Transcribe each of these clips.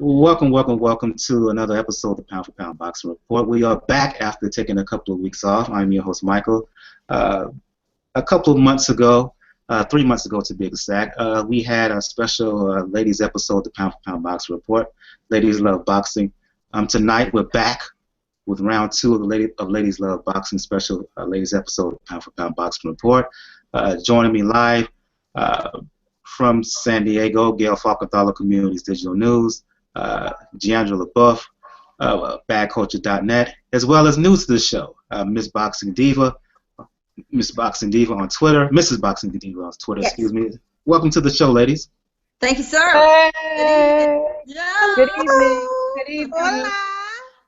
Welcome to another episode of the Pound for Pound Boxing Report. We are back after taking a couple of weeks off. I'm your host, Michael. A couple of months ago, 3 months ago to be exact, we had a special ladies episode of the Pound for Pound Boxing Report. Ladies Love Boxing. Tonight we're back with round two of Ladies Love Boxing special ladies episode of the Pound for Pound Boxing Report. Joining me live from San Diego, Gayle Falcanthala Communities Digital News. Jeandra BadCulture.net, as well as new to the show, Miss Boxing Diva on Twitter, Mrs. Boxing Diva on Twitter, Yes. excuse me. Welcome to the show, ladies. Thank you, sir. Hey. Yeah. Good evening. Good evening. Hola.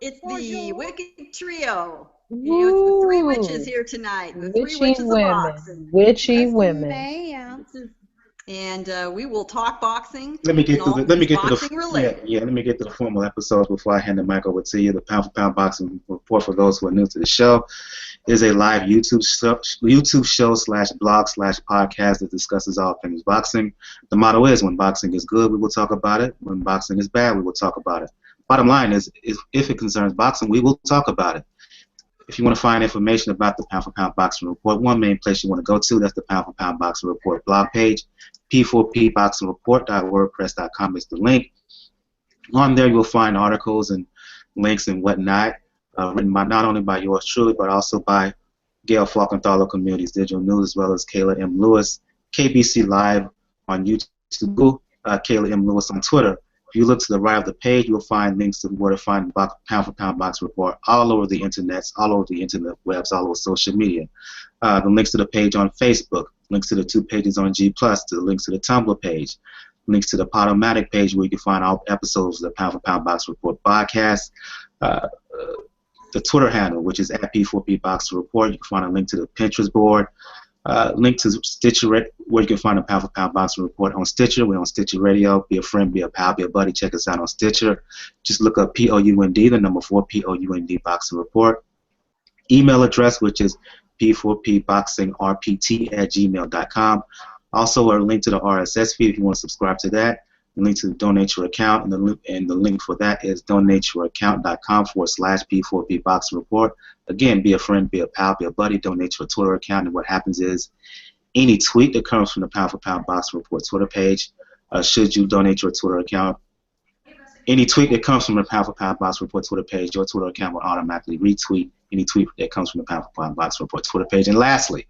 It's the Wicked Trio. Woo. It's the three witches here tonight. The three Witchy witches women. of boxing. Witchy Yes, women. ma'am. And we will talk boxing. Let me get to boxing related. let me get to the formal episodes before I hand the mic over to you. The Pound for Pound Boxing Report, for those who are new to the show, is a live YouTube show /blog/podcast that discusses all things boxing. The motto is: when boxing is good, we will talk about it. When boxing is bad, we will talk about it. Bottom line is if it concerns boxing, we will talk about it. If you want to find information about the Pound for Pound Boxing Report, one main place you want to go to, that's the Pound for Pound Boxing Report blog page. P4pboxingreport.wordpress.com is the link. On there you'll find articles and links and whatnot, written by not only by yours truly, but also by Gayle Falcanthala Communities Digital News, as well as Kayla M. Lewis, KBC Live on YouTube, Kayla M. Lewis on Twitter. If you look to the right of the page, you'll find links to where to find Pound for Pound Boxing Report all over the internet, all over the internet webs, all over social media. The links to the page on Facebook, links to the 2 pages on G+, to the links to the Tumblr page, links to the Podomatic page where you can find all episodes of the Pound for Pound Boxing Report podcast, the Twitter handle, which is at P4P Boxing Report. You can find a link to the Pinterest board, link to Stitcher, where you can find the Pound for Pound Boxing Report on Stitcher. We're on Stitcher Radio. Be a friend, be a pal, be a buddy. Check us out on Stitcher. Just look up POUND, the number 4, POUND Boxing Report. Email address, which is P4pboxingrpt@gmail.com. Also, a link to the RSS feed if you want to subscribe to that. A link to the donate your account, and the link for that is donateyouraccount.com/P4P Boxing Report. Again, be a friend, be a pal, be a buddy. Donate your Twitter account, and what happens is any tweet that comes from the Pound for Pound Boxing Report Twitter page, should you donate your Twitter account, any tweet that comes from the Pound for Pound Boxing Report Twitter page, your Twitter account will automatically retweet any tweet that comes from the Pound for Pound Boxing Report Twitter page. And lastly,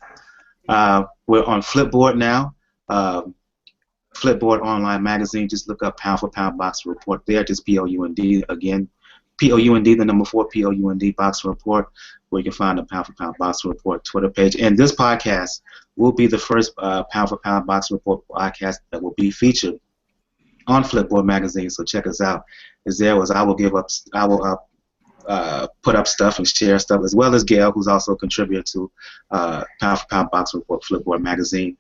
we're on Flipboard now. Flipboard online magazine. Just look up Pound for Pound Boxing Report there. Just POUND again. POUND, the number 4, POUND Boxing Report, where you can find the Pound for Pound Boxing Report Twitter page. And this podcast will be the first Pound for Pound Boxing Report podcast that will be featured on Flipboard magazine. So check us out. I will put up stuff and share stuff, as well as Gayle, who's also a contributor to Pound for Pound Boxing Report Flipboard magazine.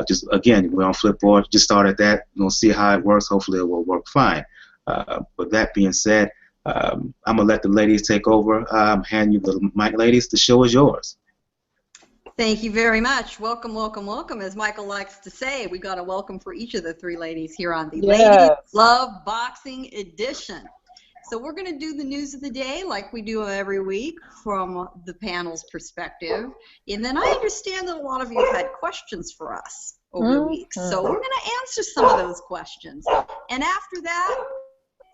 Just again, we're on Flipboard. Just started that. We'll see how it works. Hopefully, it will work fine. With that being said, I'm gonna let the ladies take over. Hand you the mic, ladies. The show is yours. Thank you very much. Welcome, welcome, welcome. As Michael likes to say, we got a welcome for each of the three ladies here on the Ladies Love Boxing Edition. So we're going to do the news of the day like we do every week from the panel's perspective. And then I understand that a lot of you have had questions for us over the week. So we're going to answer some of those questions. And after that,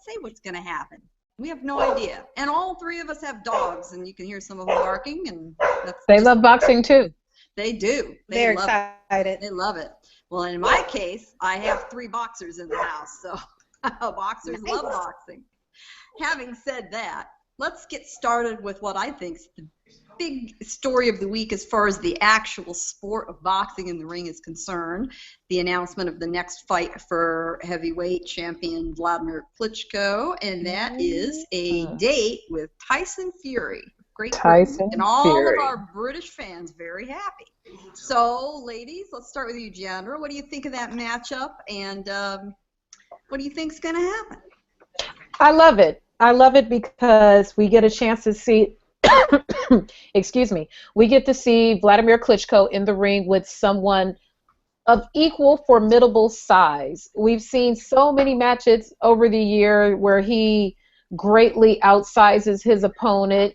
say what's going to happen. We have no idea. And all three of us have dogs, and you can hear some of them barking. And They love boxing too. They do. They're excited. They love it. Well, in my case, I have 3 boxers in the house, so boxers love boxing. Having said that, let's get started with what I think is the big story of the week as far as the actual sport of boxing in the ring is concerned. The announcement of the next fight for heavyweight champion Vladimir Klitschko, and that is a date with Tyson Fury. Great, and all of our British fans very happy. So, ladies, let's start with you, Jeandra. What do you think of that matchup, and what do you think is going to happen? I love it. I love it because we get a chance to see, excuse me, we get to see Vladimir Klitschko in the ring with someone of equal formidable size. We've seen so many matches over the year where he greatly outsizes his opponent,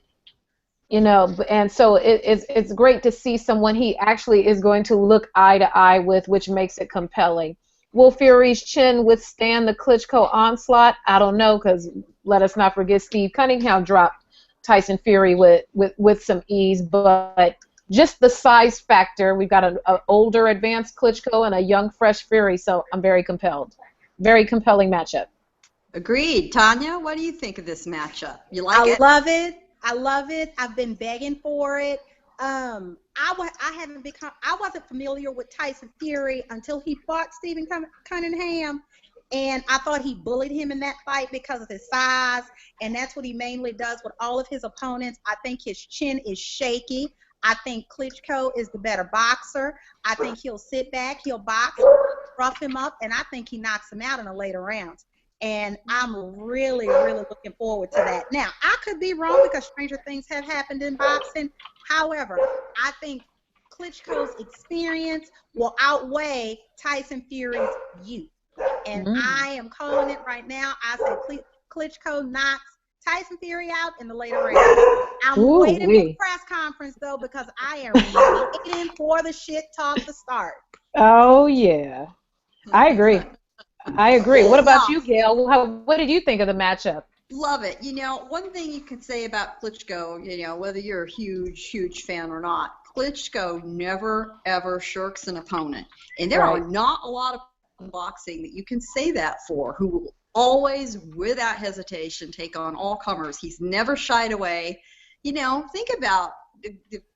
and so it's great to see someone he actually is going to look eye to eye with, which makes it compelling. Will Fury's chin withstand the Klitschko onslaught? I don't know, because let us not forget Steve Cunningham dropped Tyson Fury with some ease, but just the size factor. We've got an older, advanced Klitschko and a young, fresh Fury, so I'm very compelled. Very compelling matchup. Agreed. Tanya, what do you think of this matchup? You like it? I love it. I love it. I've been begging for it. I wasn't familiar with Tyson Fury until he fought Stephen Cunningham, and I thought he bullied him in that fight because of his size, and that's what he mainly does with all of his opponents. I think his chin is shaky. I think Klitschko is the better boxer. I think he'll sit back, he'll box, rough him up, and I think he knocks him out in the later rounds. And I'm really, really looking forward to that. Now, I could be wrong because stranger things have happened in boxing. However, I think Klitschko's experience will outweigh Tyson Fury's youth. And I am calling it right now. I say Klitschko knocks Tyson Fury out in the later rounds. I'm waiting for the press conference, though, because I am waiting for the shit talk to start. Oh, yeah. I agree. What about you, Gayle? What did you think of the matchup? Love it. One thing you can say about Klitschko, whether you're a huge, huge fan or not, Klitschko never, ever shirks an opponent. And there are not a lot of boxing that you can say that for, who will always, without hesitation, take on all comers. He's never shied away. Think about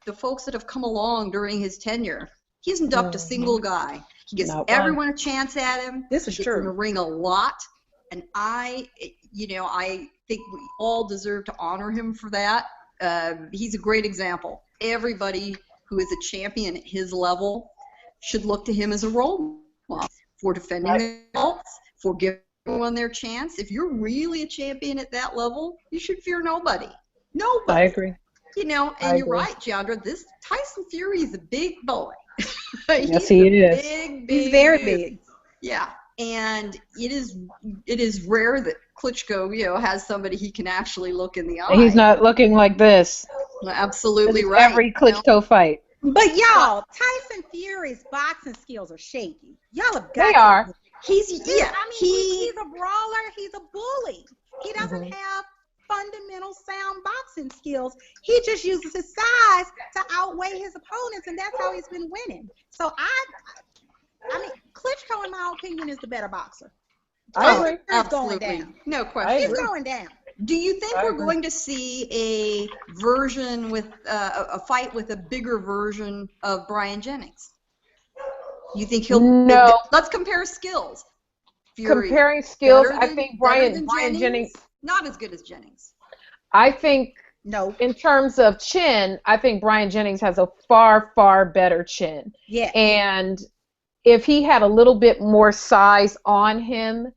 the folks that have come along during his tenure. He hasn't ducked a single guy. He gives everyone a chance at him. This is true. In the ring a lot, and I think we all deserve to honor him for that. He's a great example. Everybody who is a champion at his level should look to him as a role model for defending their belts, for giving everyone their chance. If you're really a champion at that level, you should fear nobody. Nobody. I agree. And you're right, Jeandra. This Tyson Fury is a big boy. Yes, he is. Big, he's very big. Yeah, and it is rare that Klitschko, has somebody he can actually look in the eye. He's not looking like this. Absolutely right. Every Klitschko fight. But y'all, Tyson Fury's boxing skills are shaky. Y'all have got. They are. He's he's a brawler. He's a bully. He doesn't have fundamental sound boxing skills. He just uses his size to outweigh his opponents, and that's how he's been winning. So I mean, Klitschko, in my opinion, is the better boxer. I agree. Absolutely. Going down. No question. He's going down. Do you think we're going to see a version with a fight with a bigger version of Brian Jennings? You think he'll? No. Let's compare skills. Fury, comparing skills, than, I think Brian Jennings. Not as good as Jennings. I think in terms of chin, I think Brian Jennings has a far, far better chin. Yeah. And if he had a little bit more size on him,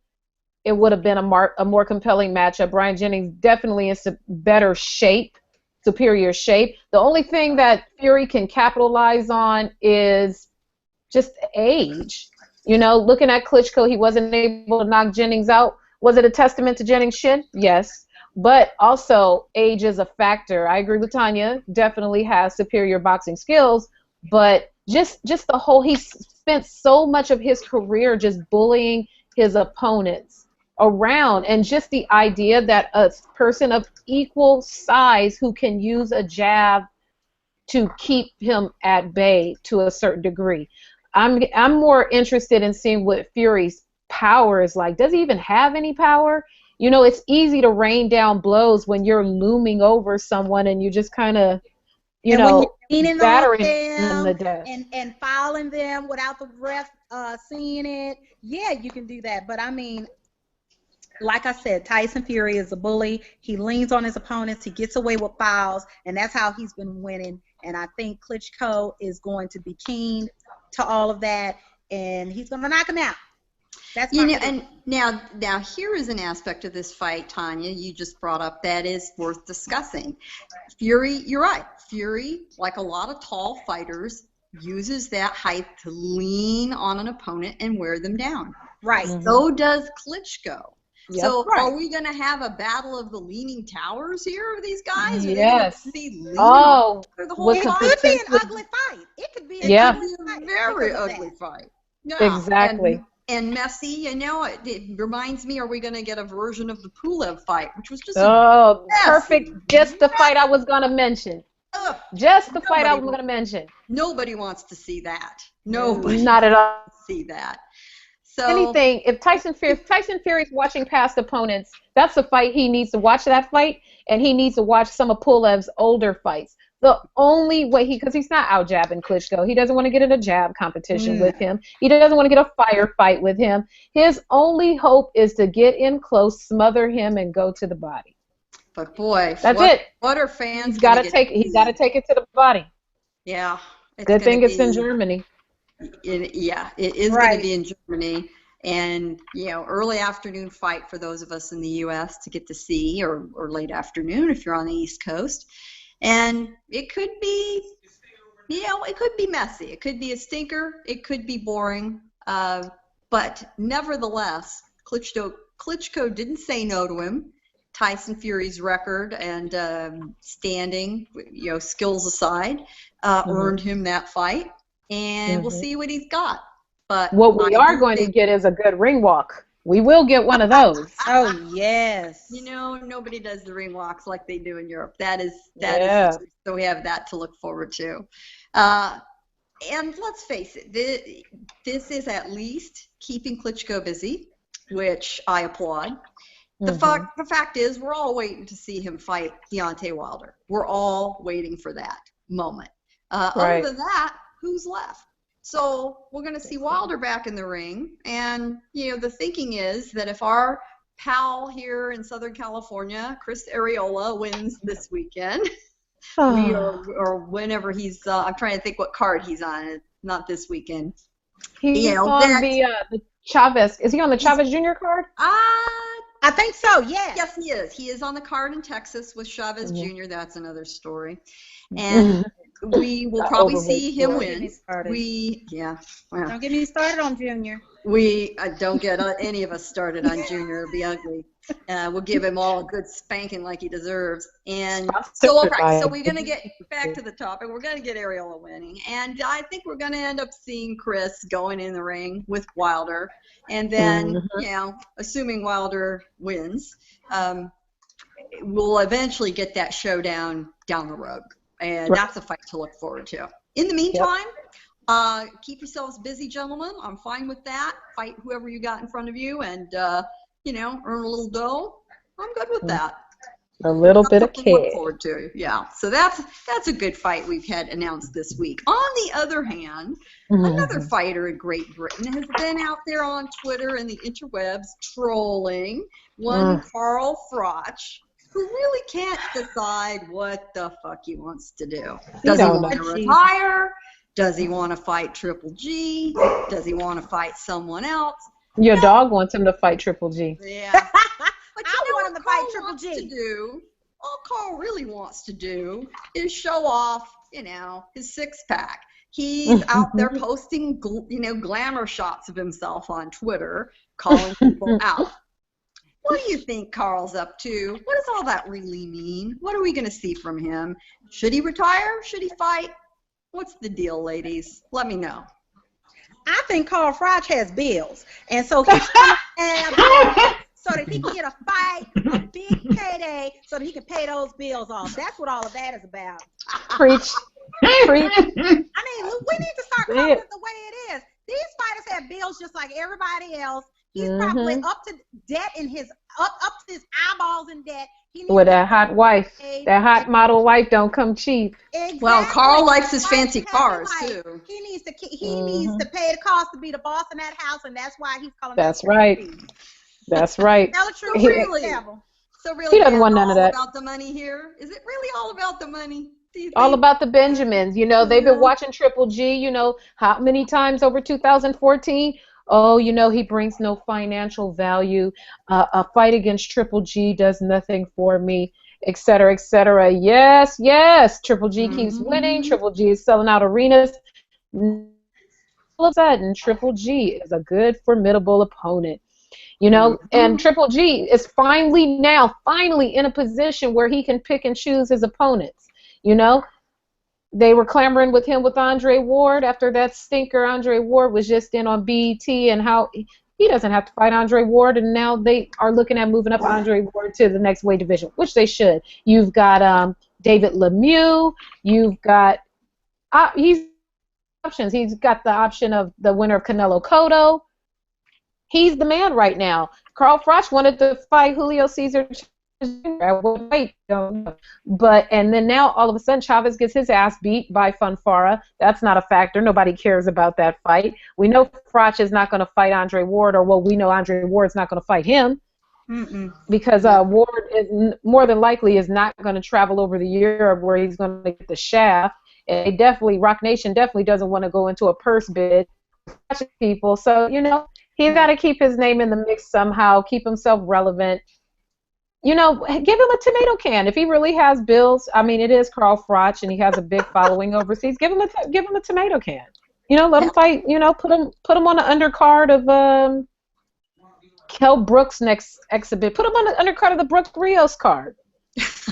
it would have been a more compelling matchup. Brian Jennings definitely is in better shape, superior shape. The only thing that Fury can capitalize on is just age. Looking at Klitschko, he wasn't able to knock Jennings out. Was it a testament to Jennings' chin? Yes. But also, age is a factor. I agree with Tanya. Definitely has superior boxing skills. But just the whole, he spent so much of his career just bullying his opponents around. And just the idea that a person of equal size who can use a jab to keep him at bay to a certain degree. I'm more interested in seeing what Fury's power is like. Does he even have any power? It's easy to rain down blows when you're looming over someone and you just kind of, battering them to death. And fouling them without the ref seeing it. Yeah, you can do that. But I mean, like I said, Tyson Fury is a bully. He leans on his opponents. He gets away with fouls, and that's how he's been winning. And I think Klitschko is going to be keen to all of that, and he's going to knock him out. That's and now here is an aspect of this fight, Tanya, you just brought up that is worth discussing. Fury, you're right. Fury, like a lot of tall fighters, uses that height to lean on an opponent and wear them down. Right. So does Klitschko. Yep. So Right. are we going to have a battle of the leaning towers here of these guys? Are Yes. they going to be leaning Oh, for the whole with It the fight? could be an potential- ugly fight. It could be a Yeah. It could be fight a very because of ugly that. fight. Yeah. Exactly. And messy, you know, it reminds me, are we going to get a version of the Pulev fight, which was just Oh, messy. perfect. Just the fight I was going to mention. Ugh, Just the fight I was Nobody going to mention. nobody wants to see that. Nobody Not at all. wants to see that. So Anything. If Tyson Fury's watching past opponents, that's the fight he needs to watch that fight, and he needs to watch some of Pulev's older fights. The only way because he's not out jabbing Klitschko. He doesn't want to get in a jab competition with him. He doesn't want to get a firefight with him. His only hope is to get in close, smother him, and go to the body. But boy, That's it. What are fans? He's got gonna to get take. He's got to take it to the body. Yeah. Good thing it's in Germany. It is Right. going to be in Germany, and early afternoon fight for those of us in the U.S. to get to see, or late afternoon if you're on the East Coast, and it could be, it could be messy, it could be a stinker, it could be boring, but nevertheless, Klitschko didn't say no to him. Tyson Fury's record and standing, skills aside, earned him that fight. And we'll see what he's got. But what we are going to get is a good ring walk. We will get one of those. Oh yes. Nobody does the ring walks like they do in Europe. That is so we have that to look forward to. And let's face it, this is at least keeping Klitschko busy, which I applaud. The fact is, we're all waiting to see him fight Deontay Wilder. We're all waiting for that moment. Right. Other than that, who's left? So we're going to see Wilder back in the ring, and the thinking is that if our pal here in Southern California, Chris Arreola, wins this weekend, or whenever he's, I'm trying to think what card he's on. Not this weekend. He's on the Chavez. Is he on the Chavez Jr. card? I think so. Yes. Yes, he is. He is on the card in Texas with Chavez Jr. That's another story. And we will probably see him win. Don't get me started on Junior. We don't get any of us started on Junior. It'll be ugly. We'll give him all a good spanking like he deserves. And so we're going to get back to the topic. We're going to get Arreola winning. And I think we're going to end up seeing Chris going in the ring with Wilder. And then, assuming Wilder wins, we'll eventually get that showdown down the road. And that's a fight to look forward to. In the meantime, keep yourselves busy, gentlemen. I'm fine with that. Fight whoever you got in front of you and, earn a little dough. I'm good with that. A little bit of cash. Look cash. forward to. Yeah. So that's a good fight we've had announced this week. On the other hand, another fighter in Great Britain has been out there on Twitter and the interwebs trolling one Carl Froch, who really can't decide what the fuck he wants to do. Does he want to retire? Does he want to fight Triple G? Does he want to fight someone else? Your dog wants him to fight Triple G. Yeah. But I want him to fight Triple G. All Carl really wants to do is show off, his six-pack. He's out there posting, glamour shots of himself on Twitter, calling people out. What do you think Carl's up to? What does all that really mean? What are we going to see from him? Should he retire? Should he fight? What's the deal, ladies? Let me know. I think Carl Froch has bills, and so he's trying to have so that he can get a fight, a big payday, so that he can pay those bills off. That's what all of that is about. Preach. Preach. I mean, we need to start calling it the way it is. These fighters have bills just like everybody else. He's probably up to debt in his up to his eyeballs in debt. With that hot wife, that hot model wife don't come cheap. Exactly. Well, Carl likes his fancy cars too. He needs to pay the cost to be the boss in that house, and that's why he's calling. That's right. That's right. Tell the truth. So really, he doesn't want none of that. About the money here? Is it really all about the money? All about the Benjamins. They've been watching Triple G. How many times over 2014? Oh, he brings no financial value. A fight against Triple G does nothing for me, et cetera, et cetera. Yes, yes. Triple G keeps winning. Triple G is selling out arenas. all of a sudden, Triple G is a good, formidable opponent. You know, and Triple G is finally in a position where he can pick and choose his opponents. You know, they were clamoring with him with Andre Ward after that stinker. Andre Ward was just in on BET and how he doesn't have to fight Andre Ward, and now they are looking at moving up Andre Ward to the next weight division, which they should. You've got David Lemieux. You've got he's options. He's got the option of the winner of Canelo Cotto. He's the man right now. Carl Froch wanted to fight Julio Cesar. I would wait, but and then now all of a sudden Chavez gets his ass beat by Funfara. That's not a factor. Nobody cares about that fight. We know Froch is not going to fight Andre Ward, or well, we know Andre Ward's not going to fight him because Ward is more than likely is not going to travel over to Europe where he's going to get the shaft. And Rock Nation definitely doesn't want to go into a purse bid for people. So you know. He's got to keep his name in the mix somehow, keep himself relevant. You know, give him a tomato can. If he really has bills, I mean, it is Carl Froch, and he has a big following overseas. Give him a tomato can. You know, let him fight. You know, put him on the undercard of Kell Brooks' next exhibit. Put him on the undercard of the Brooke Rios card.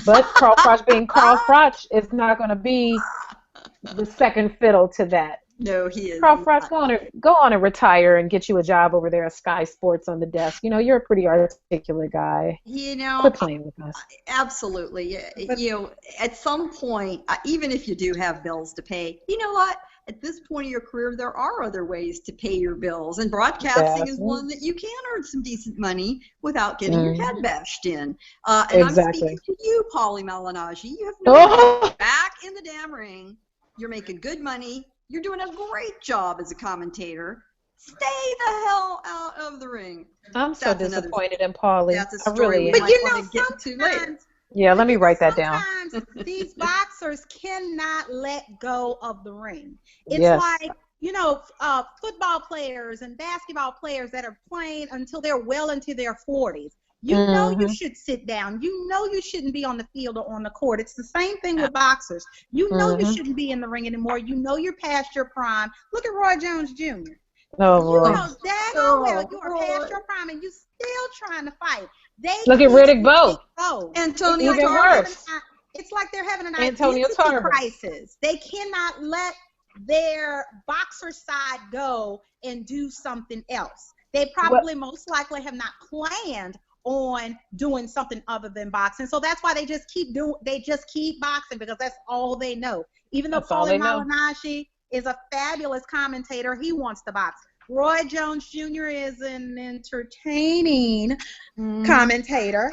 But Carl Froch being Carl Froch is not going to be the second fiddle to that. No, he is. Carl Froch, go on and retire and get you a job over there at Sky Sports on the desk. You know, you're a pretty articulate guy. You know, quit playing with us. Absolutely. You know, at some point, even if you do have bills to pay, you know what? At this point of your career, there are other ways to pay your bills, and broadcasting is one that you can earn some decent money without getting your head bashed in. And I'm speaking to you, Paulie Malignaggi. You have no back in the damn ring. You're making good money. You're doing a great job as a commentator. Stay the hell out of the ring. I'm so disappointed in Paulie. That's a story but you know, sometimes, yeah, let me write that down. Sometimes these boxers cannot let go of the ring. It's like, you know, football players and basketball players that are playing until they're well into their 40s. You know you should sit down. You know you shouldn't be on the field or on the court. It's the same thing with boxers. You know you shouldn't be in the ring anymore. You know you're past your prime. Look at Roy Jones Jr. Oh, you know daggone well you are past your prime and you still trying to fight. Look at Riddick Bowe. Antonio Even worse. It's like they're having an Antonio identity crisis. They cannot let their boxer side go and do something else. They probably most likely have not planned on doing something other than boxing. So that's why they just keep boxing because that's all they know. Even though Paulie Malignaggi is a fabulous commentator, he wants to box. Roy Jones Jr. is an entertaining commentator.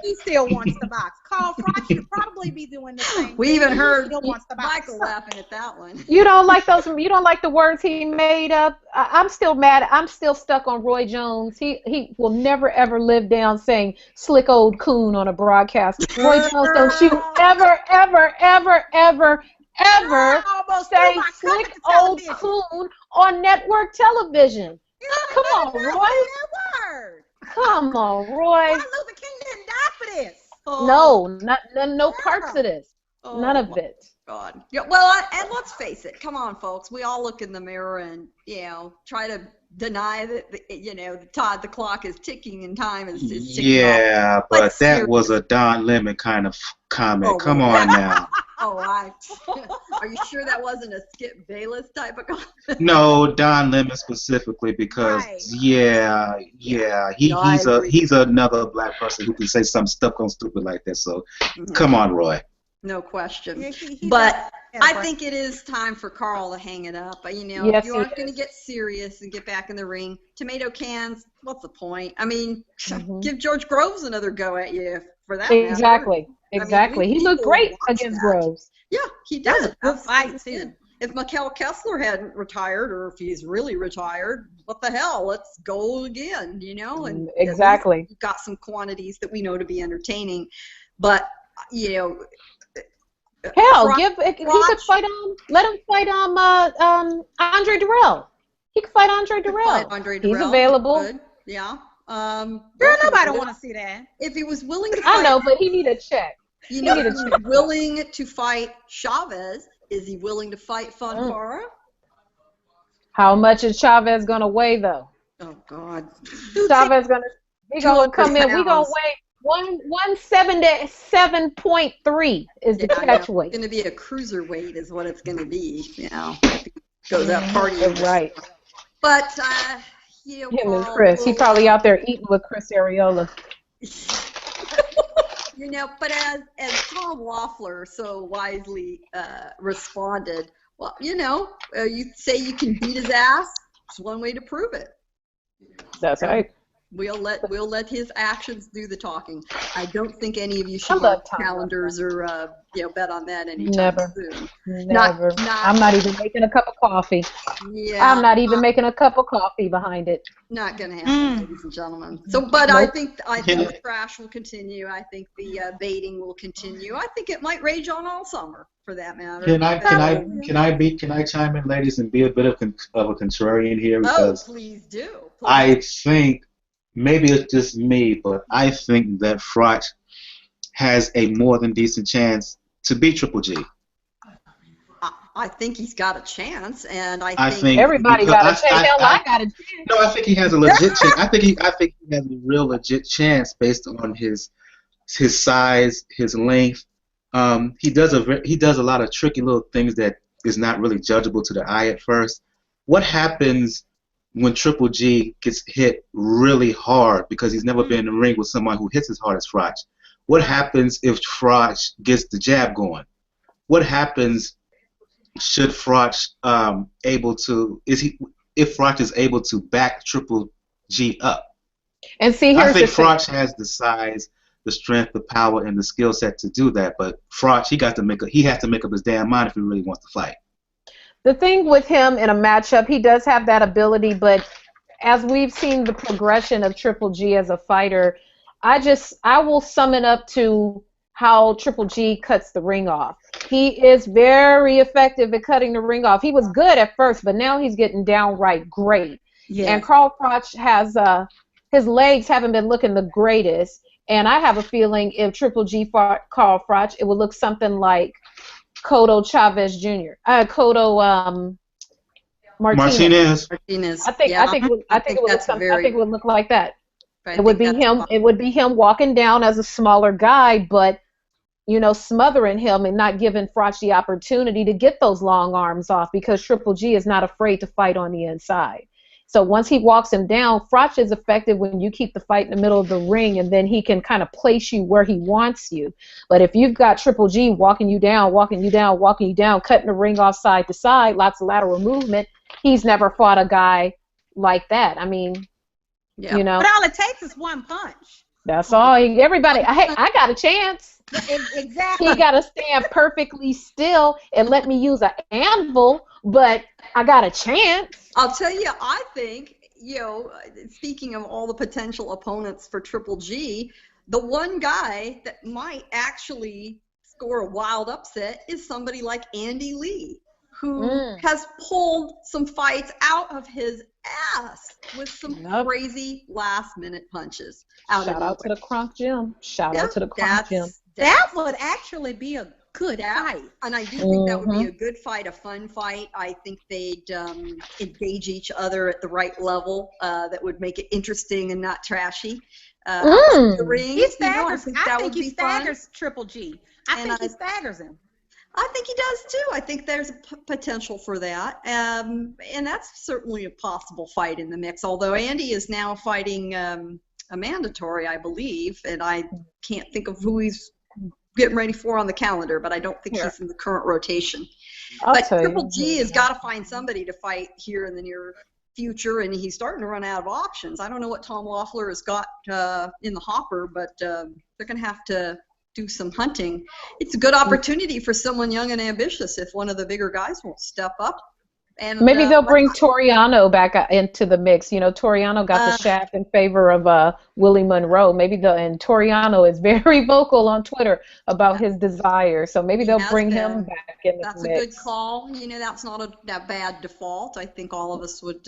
He still wants to box. Carl Froch should probably be doing the same. We even heard Michael laughing at that one. You don't like those? You don't like the words he made up? I'm still mad. I'm still stuck on Roy Jones. He will never ever live down saying "slick old coon" on a broadcast. Roy Jones, don't you ever say "slick old coon" on network television. Come on, Roy. Come on, Roy. Martin Luther King didn't die for this. No parts of this. None of it. God. Yeah, well, and let's face it. Come on, folks. We all look in the mirror and, you know, try to deny that, you know, the clock is ticking and time is ticking. Yeah, but that was a Don Lemon kind of comment. Come on now. Are you sure that wasn't a Skip Bayless type of comment? No, Don Lemon specifically because he's another black person who can say something stupid like that. So come on, Roy. No question. But I think it is time for Carl to hang it up. You know, if you aren't going to get serious and get back in the ring, tomato cans, what's the point? I mean, give George Groves another go at you for that matter. Exactly. I mean, he looked great against Groves. Yeah, he did. If Mikkel Kessler hadn't retired, or if he's really retired, what the hell? Let's go again, you know? And exactly. We've got some quantities that we know to be entertaining. But, you know... Hell, he could fight let him fight Andre Durrell. He could fight Andre Durrell. He's available. Good. Yeah. Girl, nobody want to see that. If he was willing to fight... I know, but he need a check. You know, he's willing to fight Chavez. Is he willing to fight Funfara? How much is Chavez gonna weigh though? Oh God. Chavez he gonna 200 come in. We gonna pounds. weigh 177.3 is the catch weight. It's gonna be a cruiserweight, is what it's gonna be. You know, goes out partying. Right. But Him and Chris. He probably out there eating with Chris Areola. You know, but as Tom Loeffler so wisely responded, well, you know, you say you can beat his ass. It's one way to prove it. That's right. We'll let his actions do the talking. I don't think any of you should mark calendars or bet on that anytime soon. Never. I'm not even making a cup of coffee. Yeah. I'm not even making a cup of coffee behind it. Not gonna happen, ladies and gentlemen. So, but I think the trash will continue. I think the baiting will continue. I think it might rage on all summer, for that matter. Can I chime in, ladies, and be a bit of a contrarian here? Because please do. Please. I think, maybe it's just me, but I think that Froch has a more than decent chance to beat Triple G. I think he's got a chance, and I think everybody got a chance. Hell, I got a chance. No, I think he has a legit chance. I think he has a real legit chance based on his size, his length. He does a lot of tricky little things that is not really judgeable to the eye at first. What happens when Triple G gets hit really hard because he's never been in the ring with someone who hits as hard as Froch? What happens if Froch gets the jab going? What happens should Froch if Froch is able to back Triple G up? And see, I think Froch has the size, the strength, the power, and the skill set to do that. But Froch, he has to make up his damn mind if he really wants to fight. The thing with him in a matchup, he does have that ability, but as we've seen the progression of Triple G as a fighter, I will sum it up to how Triple G cuts the ring off. He is very effective at cutting the ring off. He was good at first, but now he's getting downright great. Yeah. And Carl Froch has his legs haven't been looking the greatest, and I have a feeling if Triple G fought Carl Froch, it would look something like Cotto Chavez Jr. Martinez. I think it would look like that. It would be him. It would be him walking down as a smaller guy, but smothering him and not giving Froch the opportunity to get those long arms off because Triple G is not afraid to fight on the inside. So once he walks him down, Froch is effective when you keep the fight in the middle of the ring, and then he can kind of place you where he wants you. But if you've got Triple G walking you down, cutting the ring off side to side, lots of lateral movement, he's never fought a guy like that. I mean, But all it takes is one punch. That's all. Everybody, I got a chance. Exactly. He got to stand perfectly still and let me use an anvil, but I got a chance. I'll tell you, I think, speaking of all the potential opponents for Triple G, the one guy that might actually score a wild upset is somebody like Andy Lee, who has pulled some fights out of his ass with some crazy last-minute punches. Shout out to the Kronk Gym. Shout out to the Kronk Gym. That would actually be a good fight. And I do think that would be a good fight, a fun fight. I think they'd engage each other at the right level that would make it interesting and not trashy. The ring, I think he staggers Triple G. I think he staggers him. I think he does too. I think there's a potential for that, and that's certainly a possible fight in the mix. Although Andy is now fighting a mandatory, I believe, and I can't think of who he's getting ready for on the calendar, but I don't think he's in the current rotation. But Triple G has got to find somebody to fight here in the near future, and he's starting to run out of options. I don't know what Tom Loeffler has got in the hopper, but they're going to have to do some hunting. It's a good opportunity for someone young and ambitious if one of the bigger guys won't step up. And maybe they'll bring Toriano back into the mix. Toriano got the shaft in favor of Willie Monroe. And Toriano is very vocal on Twitter about his desire. So maybe they'll bring him back in the mix. That's a good call. That's not a bad default. I think all of us would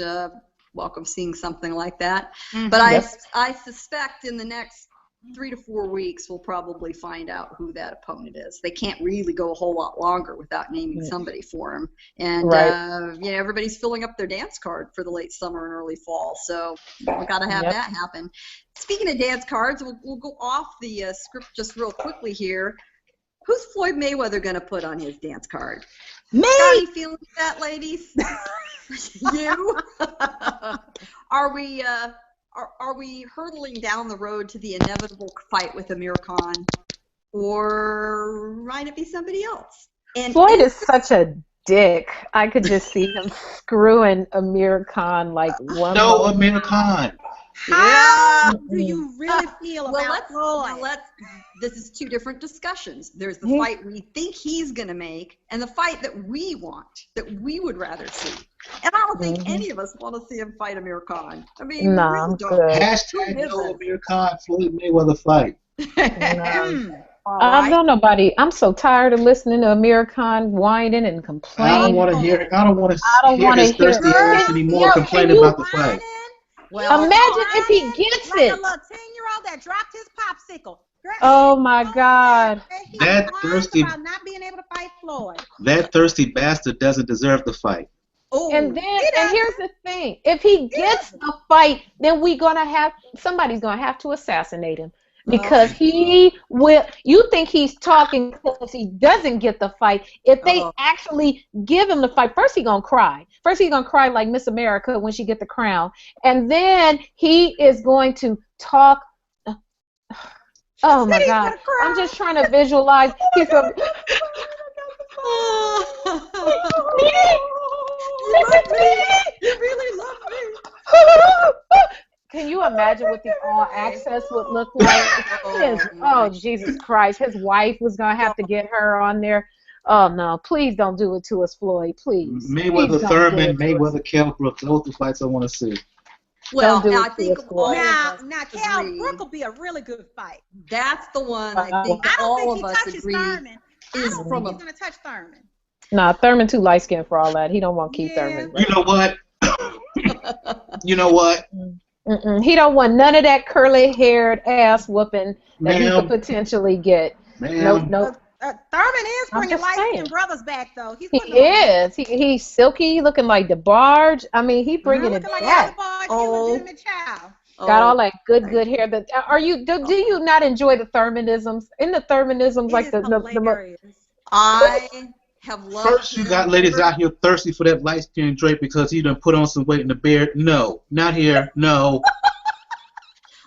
welcome seeing something like that. But I suspect in the next 3 to 4 weeks, we'll probably find out who that opponent is. They can't really go a whole lot longer without naming somebody for him. And, you know, everybody's filling up their dance card for the late summer and early fall. So we've got to have that happen. Speaking of dance cards, we'll go off the script just real quickly here. Who's Floyd Mayweather going to put on his dance card? Me! Got any feelings with that, ladies? You? Are we hurtling down the road to the inevitable fight with Amir Khan, or might it be somebody else? And Floyd is such a dick. I could just see him screwing Amir Khan like one. No, Amir Khan. How do you really feel about Floyd? This is two different discussions. There's the fight we think he's going to make, and the fight that we want, that we would rather see. And I don't think any of us want to see him fight Amir Khan. I mean, no, really I'm don't. good. Hashtag no Amir Khan, Floyd Mayweather fight. I don't nobody. I'm so tired of listening to Amir Khan whining and complaining. I don't want to hear it. I don't want to hear his thirsty ass anymore complaining about the fight. Well, imagine if he gets like it. a little 10-year-old that dropped his popsicle. Oh my God. That thirsty about not being able to fight Floyd. That thirsty bastard doesn't deserve the fight. Oh, and here's the thing: if he gets the fight, then somebody's gonna have to assassinate him. Because he will. You think he's talking because he doesn't get the fight. If they actually give him the fight, first he's gonna cry. First he's gonna cry like Miss America when she get the crown, and then he is going to talk. Oh my God! I'm just trying to visualize. He's going. You really love me. Can you imagine what the all access would look like? Jesus Christ. His wife was going to have to get her on there. Oh, no. Please don't do it to us, Floyd. Please. Mayweather Thurman, Mayweather Kell Brook. Those are the fights I want to see. Well, now I think now Kell Brook will be a really good fight. That's the one I think all of us agree is from he's going to touch Thurman. Nah, Thurman too light skinned for all that. He don't want Keith Thurman. You know what? You know what? He don't want none of that curly-haired ass whooping that he could potentially get. Nope. Thurman is bringing light-skinned brothers back, though. He is. He's silky, looking like DeBarge. I mean, he bringing it back. Legitimate child. Got all that good hair. Do you not enjoy the Thurmanisms? In the Thurmanisms, like the I have loved. First, you got ladies out here thirsty for that light skinned Drake because he done put on some weight in the beard. No, not here. No.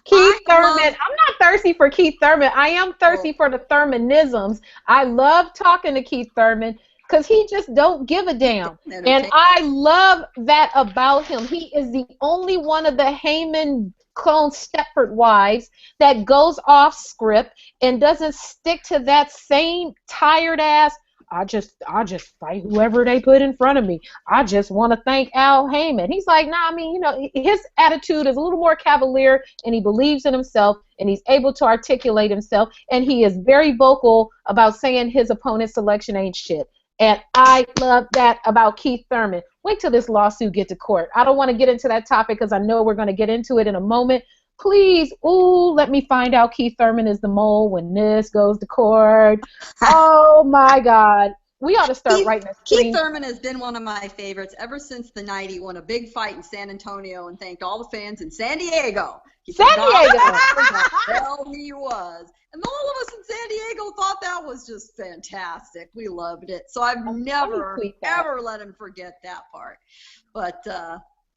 Keith Thurman. I'm not thirsty for Keith Thurman. I am thirsty for the Thurmanisms. I love talking to Keith Thurman because he just don't give a damn. And I love that about him. He is the only one of the Haymon clone Stepford wives that goes off script and doesn't stick to that same tired ass, I just fight whoever they put in front of me. I just want to thank Al Haymon. He's like, nah, I mean, his attitude is a little more cavalier, and he believes in himself, and he's able to articulate himself, and he is very vocal about saying his opponent's selection ain't shit. And I love that about Keith Thurman. Wait till this lawsuit get to court. I don't want to get into that topic because I know we're going to get into it in a moment. Please, let me find out Keith Thurman is the mole when this goes to court. Oh, my God. We ought to start writing a screen. Keith Thurman has been one of my favorites ever since the night he won a big fight in San Antonio and thanked all the fans in San Diego. San Diego! Hell, he was. And all of us in San Diego thought that was just fantastic. We loved it. So I've never, ever let him forget that part. But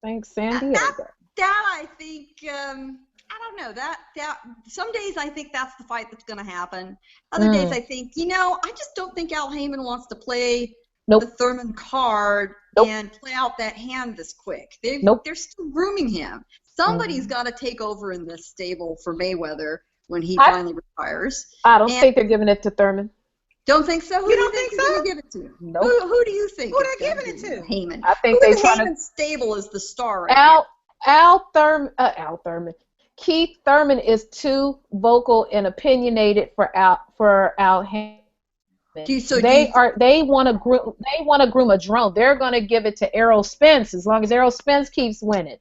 thanks, San Diego. That I think, I don't know, that some days I think that's the fight that's going to happen. Other days I think, I just don't think Al Haymon wants to play the Thurman card and play out that hand this quick. They're still grooming him. Somebody's got to take over in this stable for Mayweather when he finally retires. I don't think they're giving it to Thurman. Don't think so? You don't think so? Who give it to? Nope. Who do you think? Who they're giving it to? Haymon. I think they trying to. Haymon stable is the star right now. Al Thurman. Keith Thurman is too vocal and opinionated for Al Haymon. They want to groom a drone. They're going to give it to Errol Spence as long as Errol Spence keeps winning.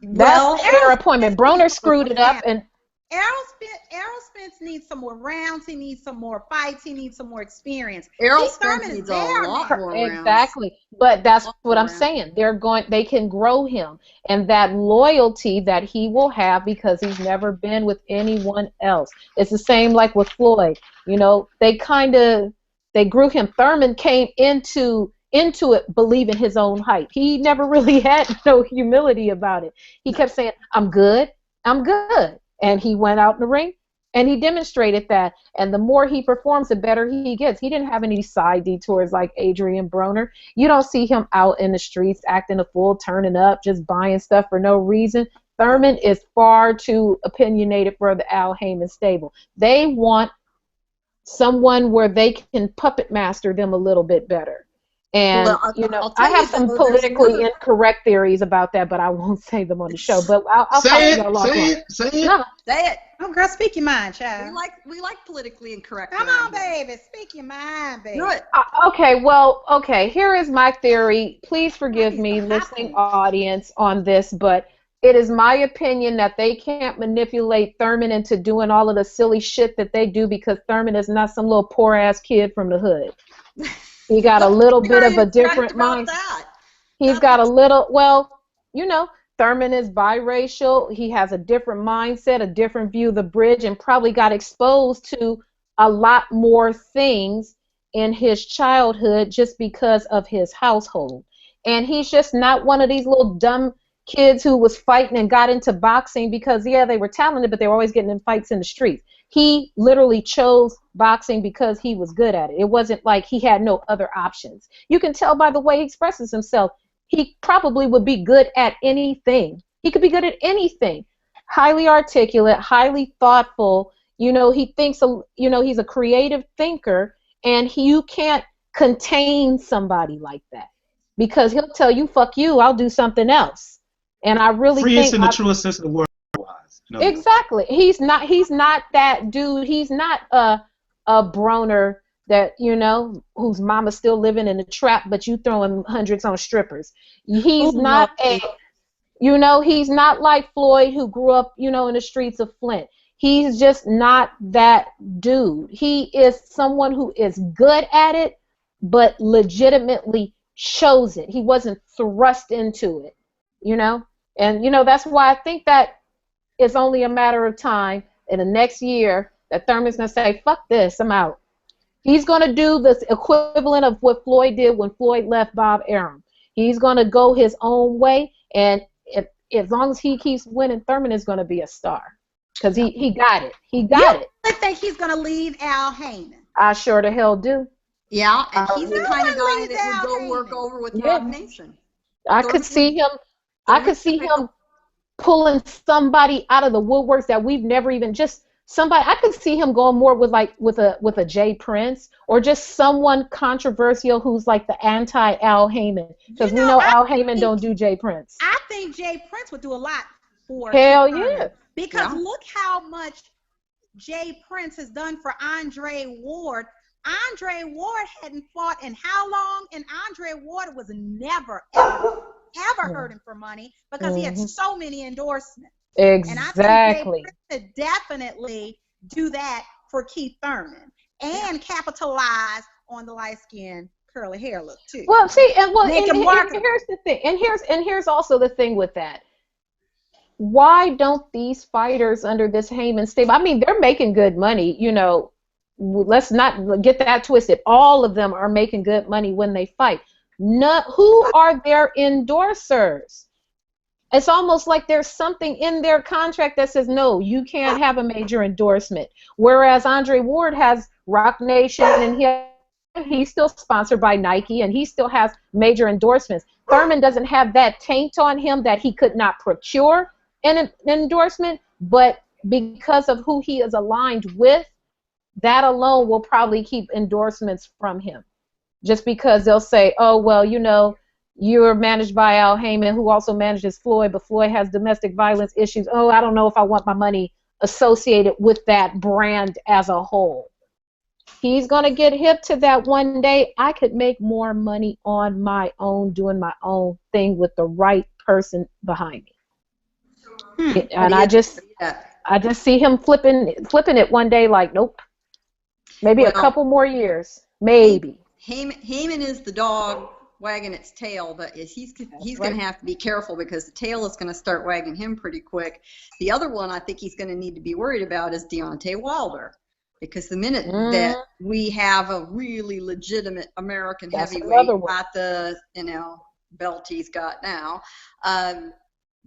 That's their appointment. Broner screwed it up, and Errol Spence needs some more rounds. He needs some more fights. He needs some more experience. Errol Keith Spence Thurman is needs a there lot now. more rounds. Exactly. But that's Lot what more I'm rounds. saying. They can grow him. And that loyalty that he will have because he's never been with anyone else. It's the same like with Floyd. You know, they grew him. Thurman came into it believing his own hype. He never really had no humility about it. He kept saying, I'm good. I'm good. And he went out in the ring and he demonstrated that. And the more he performs, the better he gets. He didn't have any side detours like Adrian Broner. You don't see him out in the streets acting a fool, turning up, just buying stuff for no reason. Thurman is far too opinionated for the Al Haymon stable. They want someone where they can puppet master them a little bit better. And, Well, you know, I'll tell I have you, some though, there's politically another- incorrect theories about that, but I won't say them on the show. But I'll talk to Say y'all it, say offline. it, say it. No, Say it. Oh, girl, speak your mind, child. We like politically incorrect. Come around on, here. baby. Speak your mind, baby. Do it. okay, here is my theory. Please forgive Nice, me, the high listening point. audience, on this, but it is my opinion that they can't manipulate Thurman into doing all of the silly shit that they do because Thurman is not some little poor-ass kid from the hood. He got a little bit of a different mind. He's got a little, well, you know, Thurman is biracial. He has a different mindset, a different view of the bridge, and probably got exposed to a lot more things in his childhood just because of his household. And he's just not one of these little dumb kids who was fighting and got into boxing because, yeah, they were talented, but they were always getting in fights in the streets. He literally chose boxing because he was good at it. It wasn't like he had no other options. You can tell by the way he expresses himself. He probably would be good at anything. He could be good at anything. Highly articulate, highly thoughtful. You know, he thinks, you know, he's a creative thinker, and you can't contain somebody like that because he'll tell you, fuck you, I'll do something else. And I really Freest think in the truest sense of the word. exactly. He's not that dude. He's not a Broner that, you know, whose mama's still living in the trap, but you throwing hundreds on strippers. He's not you know, he's not like Floyd who grew up, you know, in the streets of Flint. He's just not that dude. He is someone who is good at it, but legitimately chose it. He wasn't thrust into it, you know? And, you know, that's why I think that it's only a matter of time in the next year that Thurman's going to say, fuck this, I'm out. He's going to do the equivalent of what Floyd did when Floyd left Bob Arum. He's going to go his own way, and as long as he keeps winning, Thurman is going to be a star because he got it. He got it. I think he's going to leave Al Haymon. I sure the hell do. Yeah, and he's the kind of guy Leave that would Al go work Haymon. over with Yeah. Rob Nation. I could see him pulling somebody out of the woodworks that we've never even somebody. I could see him going more with a Jay Prince or just someone controversial who's like the anti Al Haymon because we know Al Haymon don't do Jay Prince. I think Jay Prince would do a lot for Hell Keith yeah. Thurman because Yeah. look how much Jay Prince has done for Andre Ward. Andre Ward hadn't fought in how long? And Andre Ward was never, ever hurting for money because he had so many endorsements. Exactly. And I think Jay Prince could definitely do that for Keith Thurman and capitalize on the light skin curly hair look too. Well, see, and Make him and work. here's the thing, and here's also the thing with that. Why don't these fighters under this Haymon stable? I mean, they're making good money. You know, let's not get that twisted. All of them are making good money when they fight. Who are their endorsers? It's almost like there's something in their contract that says, no, you can't have a major endorsement. Whereas Andre Ward has Rock Nation, and he's still sponsored by Nike, and he still has major endorsements. Thurman doesn't have that taint on him that he could not procure an endorsement, but because of who he is aligned with, that alone will probably keep endorsements from him. Just because they'll say, oh, well, you know, you're managed by Al Haymon, who also manages Floyd, but Floyd has domestic violence issues. Oh, I don't know if I want my money associated with that brand as a whole. He's going to get hip to that one day. I could make more money on my own, doing my own thing with the right person behind me. And I I just see him flipping it one day like, nope. Maybe a couple more years. Maybe. Haymon is the dog wagging its tail, but he's going to have to be careful because the tail is going to start wagging him pretty quick. The other one I think he's going to need to be worried about is Deontay Wilder, because the minute that we have a really legitimate American heavyweight at the belt he's got now,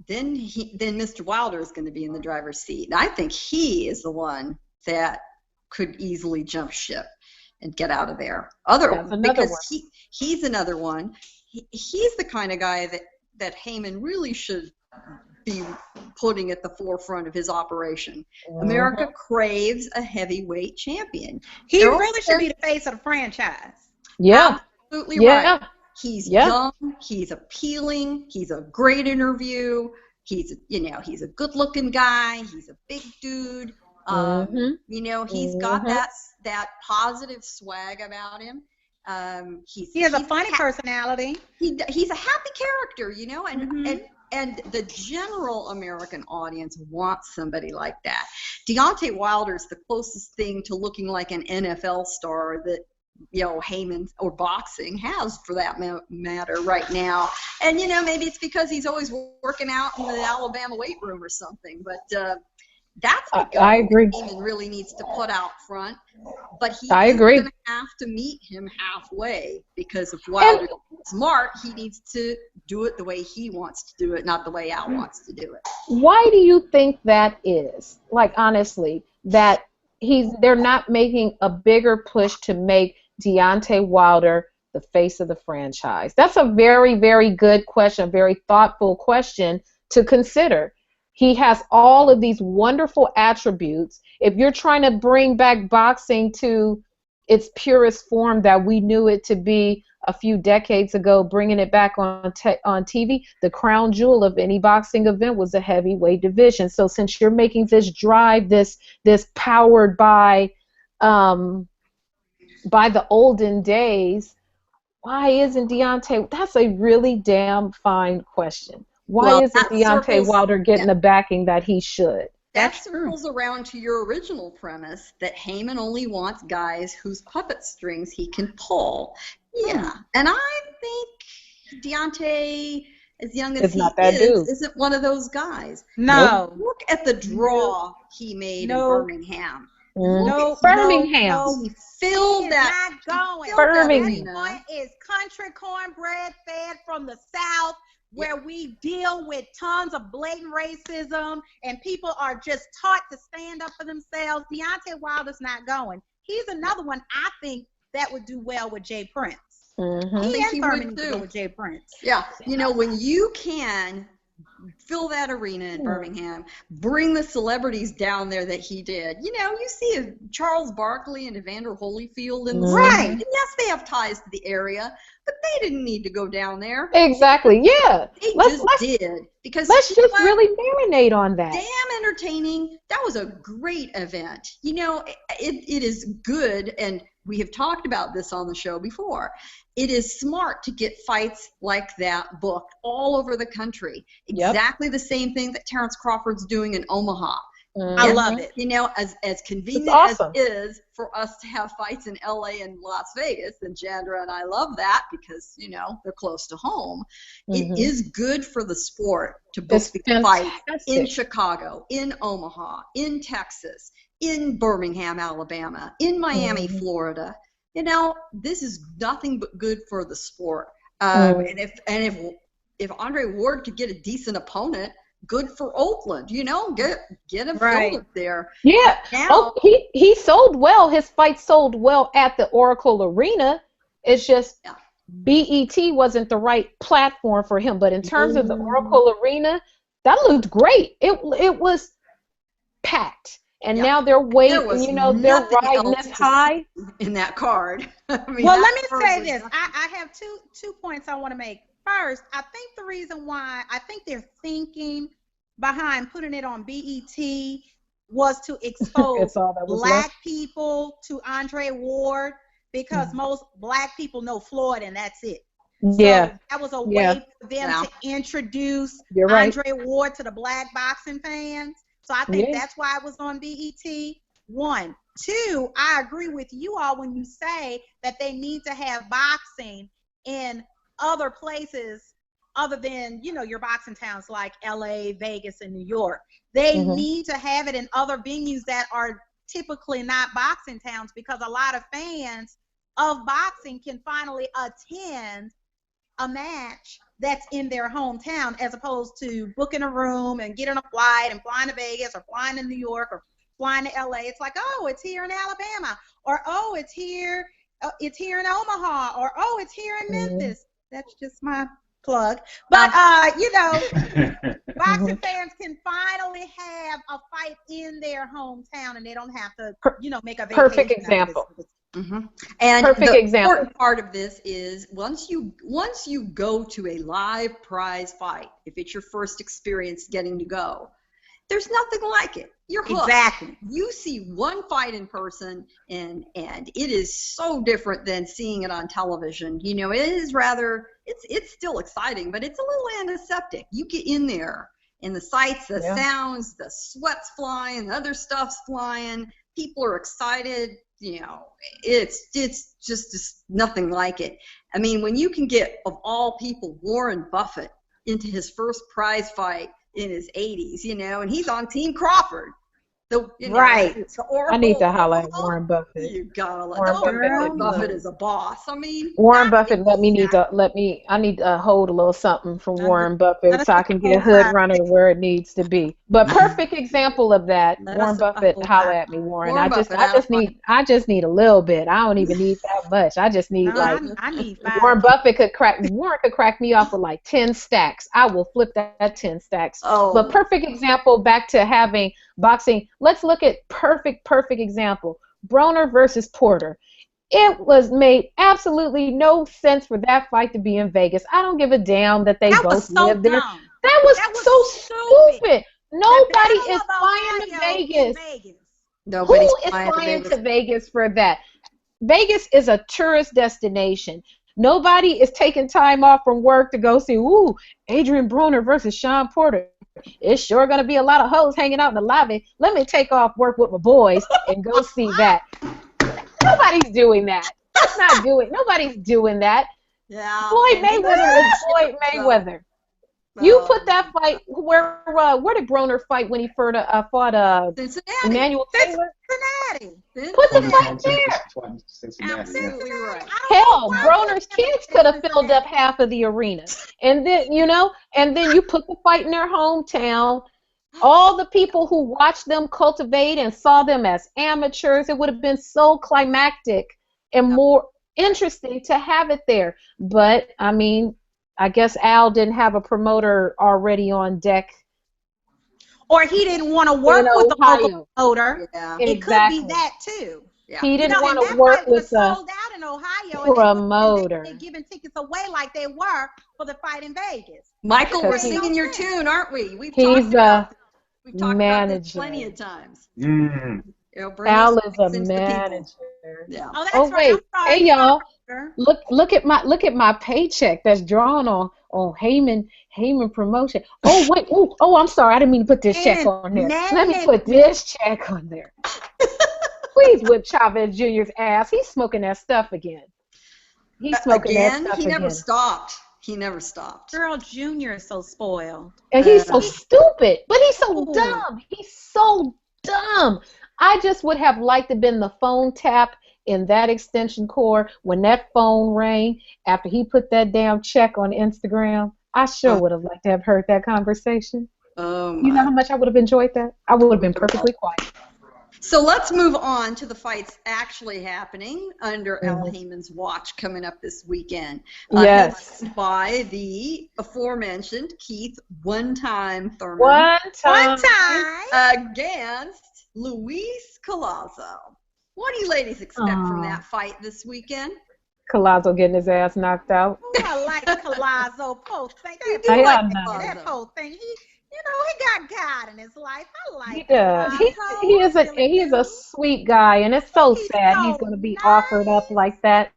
then Mr. Wilder is going to be in the driver's seat. And I think he is the one that could easily jump ship and get out of there. He's another one. He's the kind of guy that Haymon really should be putting at the forefront of his operation. America craves a heavyweight champion. He really should be the face of the franchise. Yeah. Absolutely right. He's young, he's appealing, he's a great interview, he's a good-looking guy, he's a big dude. He's got that positive swag about him. He has a funny personality. He's a happy character, and the general American audience wants somebody like that. Deontay Wilder's the closest thing to looking like an NFL star that Haymon or boxing has, for that matter, right now. And maybe it's because he's always working out in the Alabama weight room or something, but that's the guy I agree. Haymon really needs to put out front, but he's going to have to meet him halfway, because if Wilder's smart, he needs to do it the way he wants to do it, not the way Al wants to do it. Why do you think that is? Like, honestly, that they're not making a bigger push to make Deontay Wilder the face of the franchise? That's a very, very good question, a very thoughtful question to consider. He has all of these wonderful attributes. If you're trying to bring back boxing to its purest form that we knew it to be a few decades ago, bringing it back on TV, the crown jewel of any boxing event was the heavyweight division. So since you're making this drive, this powered by the olden days, why isn't Deontay? That's a really damn fine question. Why isn't Deontay Wilder getting the backing that he should? That circles around to your original premise that Haymon only wants guys whose puppet strings he can pull. Yeah, and I think Deontay, as young as he is, isn't one of those guys. No. Look at the draw he made in Birmingham. Birmingham. He filled that. Not going. Birmingham. That point is country cornbread fed from the South, where we deal with tons of blatant racism and people are just taught to stand up for themselves. Deontay Wilder's not going. He's another one I think that would do well with Jay Prince. He would do with Jay Prince. Yeah, when you can fill that arena in Birmingham, bring the celebrities down there that he did. You see Charles Barkley and Evander Holyfield in the right. And yes, they have ties to the area, but they didn't need to go down there. Exactly. Yeah. Let's did, because let's just really marinate on that. Damn entertaining. That was a great event. It is good, and we have talked about this on the show before. It is smart to get fights like that booked all over the country. Exactly the same thing that Terrence Crawford's doing in Omaha. I love it. As convenient as it is for us to have fights in LA and Las Vegas, and Jeandra and I love that because, they're close to home. It is good for the sport to book the fight in Chicago, in Omaha, in Texas, in Birmingham, Alabama, in Miami, Florida. This is nothing but good for the sport. And if Andre Ward could get a decent opponent, good for Oakland. Get him filled up there. Yeah. He sold well. His fight sold well at the Oracle Arena. It's just BET wasn't the right platform for him. But in terms of the Oracle Arena, that looked great. It was packed. And now they're waiting, they're riding this high. In that card. Let me say this. I have two points I want to make. First, I think the reason why I think they're thinking behind putting it on BET was to expose black people to Andre Ward, because most black people know Floyd and that's it. So that was a way for them to introduce Andre Ward to the black boxing fans. So I think that's why it was on BET. One. Two, I agree with you all when you say that they need to have boxing in other places other than, your boxing towns like LA, Vegas, and New York. They need to have it in other venues that are typically not boxing towns, because a lot of fans of boxing can finally attend a match that's in their hometown, as opposed to booking a room and getting a flight and flying to Vegas or flying to New York or flying to LA. It's like, oh, it's here in Alabama, or oh, it's here in Omaha, or oh, it's here in Memphis. That's just my plug. But boxing fans can finally have a fight in their hometown, and they don't have to, make a vacation. Perfect example. And perfect the example. important part of this is once you go to a live prize fight, if it's your first experience getting to go, there's nothing like it. You're hooked. Exactly. You see one fight in person, and it is so different than seeing it on television. It is rather, it's still exciting, but it's a little antiseptic. You get in there, and the sights, the sounds, the sweat's flying, the other stuff's flying. People are excited. It's just nothing like it. I mean, when you can get, of all people, Warren Buffett into his first prize fight in his 80s, and he's on Team Crawford. Right. I need to holler at Warren Buffett. You gotta Warren Buffett is a boss. I mean, Warren Buffett, I need to hold a little something from Warren Buffett so I can get a hood runner where it needs to be. But perfect example of that, Warren Buffett, holler at me, Warren. I just need a little bit. I don't even need that much. I just need I need 5. Warren Buffett could crack me off with like 10 stacks. I will flip that 10 stacks. Oh. But perfect example, back to having boxing. Let's look at perfect example. Broner versus Porter. It was made absolutely no sense for that fight to be in Vegas. I don't give a damn that they both live there. That was so stupid. Nobody is flying to Vegas. Who is flying to Vegas for that? Vegas is a tourist destination. Nobody is taking time off from work to go see, Adrian Broner versus Sean Porter. It's sure going to be a lot of hoes hanging out in the lobby. Let me take off work with my boys and go see that. Nobody's doing that. Nobody's doing that. Yeah. Floyd Mayweather is Floyd Mayweather. You put that fight where did Broner fight when he fought Emmanuel Taylor? Cincinnati. Put the fight there. Absolutely right. Hell, Broner's kids could have filled up half of the arena. And then, you put the fight in their hometown. All the people who watched them cultivate and saw them as amateurs, it would have been so climactic and more interesting to have it there. But, I mean, I guess Al didn't have a promoter already on deck. Or he didn't want to work with the local promoter. Yeah. It could be that, too. Yeah. He didn't want to work with a sold out in Ohio, promoter. And they giving tickets away like they were for the fight in Vegas. Michael, we're singing your tune, aren't we? We've talked about this manager. plenty of times. Al is a manager. Yeah. Oh, wait. Hey, y'all. Look at my paycheck that's drawn on Haymon promotion. Oh wait. Oh, I'm sorry. I didn't mean to put this check on there. Let me put this check on there. Please whip Chavez Jr.'s ass. He's smoking that stuff again. He's smoking that stuff again. He never stopped. Girl, Junior is so spoiled. And he's so stupid, but he's so dumb. He's so dumb. I just would have liked to have been the phone tap in that extension cord when that phone rang after he put that damn check on Instagram. I sure would have liked to have heard that conversation. You know how much I would have enjoyed that? I would have been perfectly quiet. So let's move on to the fights actually happening under Al Haymon's watch coming up this weekend. Yes. By the aforementioned Keith One-Time Thurman. One time. Against Luis Collazo. What do you ladies expect from that fight this weekend? Collazo getting his ass knocked out. Oh, I like Collazo. Post thing. That post thing. He got God in his life. I like He is a sweet guy, and it's so sad he's going to be offered up like that.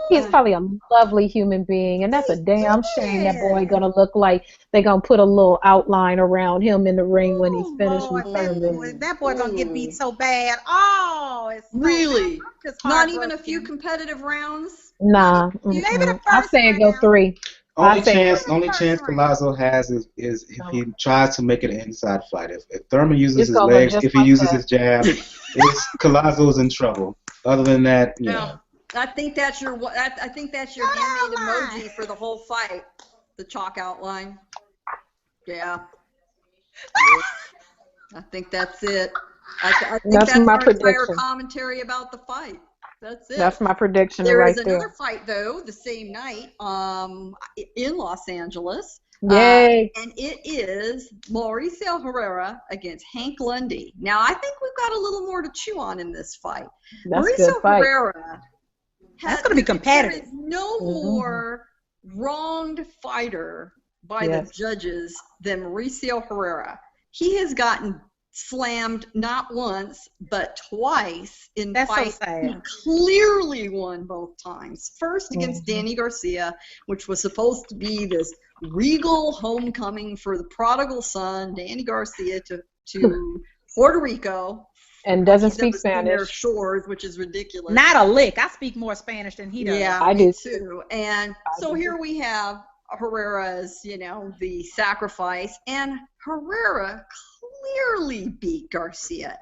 He's probably a lovely human being, and that's a damn shame that boy gonna look like they gonna put a little outline around him in the ring when he's finished with Thurman. That boy gonna get beat so bad. Oh, it's so Really? just Not even a few competitive rounds? Nah, Maybe the I first say it go round. 3. Only chance Collazo has is if he tries to make it an inside fight. If Thurman uses his legs, if he uses his jab, Collazo's in trouble. Other than that, yeah. I think that's your handmade emoji for the whole fight. The chalk outline. Yeah. I think that's it. I think that's my our entire prediction. Commentary about the fight. That's it. That's my prediction There right is there. another fight though, the same night, in Los Angeles. Yay! And it is Mauricio Herrera against Hank Lundy. Now I think we've got a little more to chew on in this fight. That's a Mauricio good fight. Herrera. That's going to be competitive. There is no more wronged fighter by the judges than Mauricio Herrera. He has gotten slammed not once but twice in fights. So sad. He clearly won both times. First against Danny Garcia, which was supposed to be this regal homecoming for the prodigal son, Danny Garcia, to Puerto Rico. And doesn't speak Spanish. Their Spanish. shores, which is ridiculous. Not a lick. I speak more Spanish than he does. Yeah, I me do too. And so here we have Herrera's, the sacrifice, and Herrera clearly beat Garcia.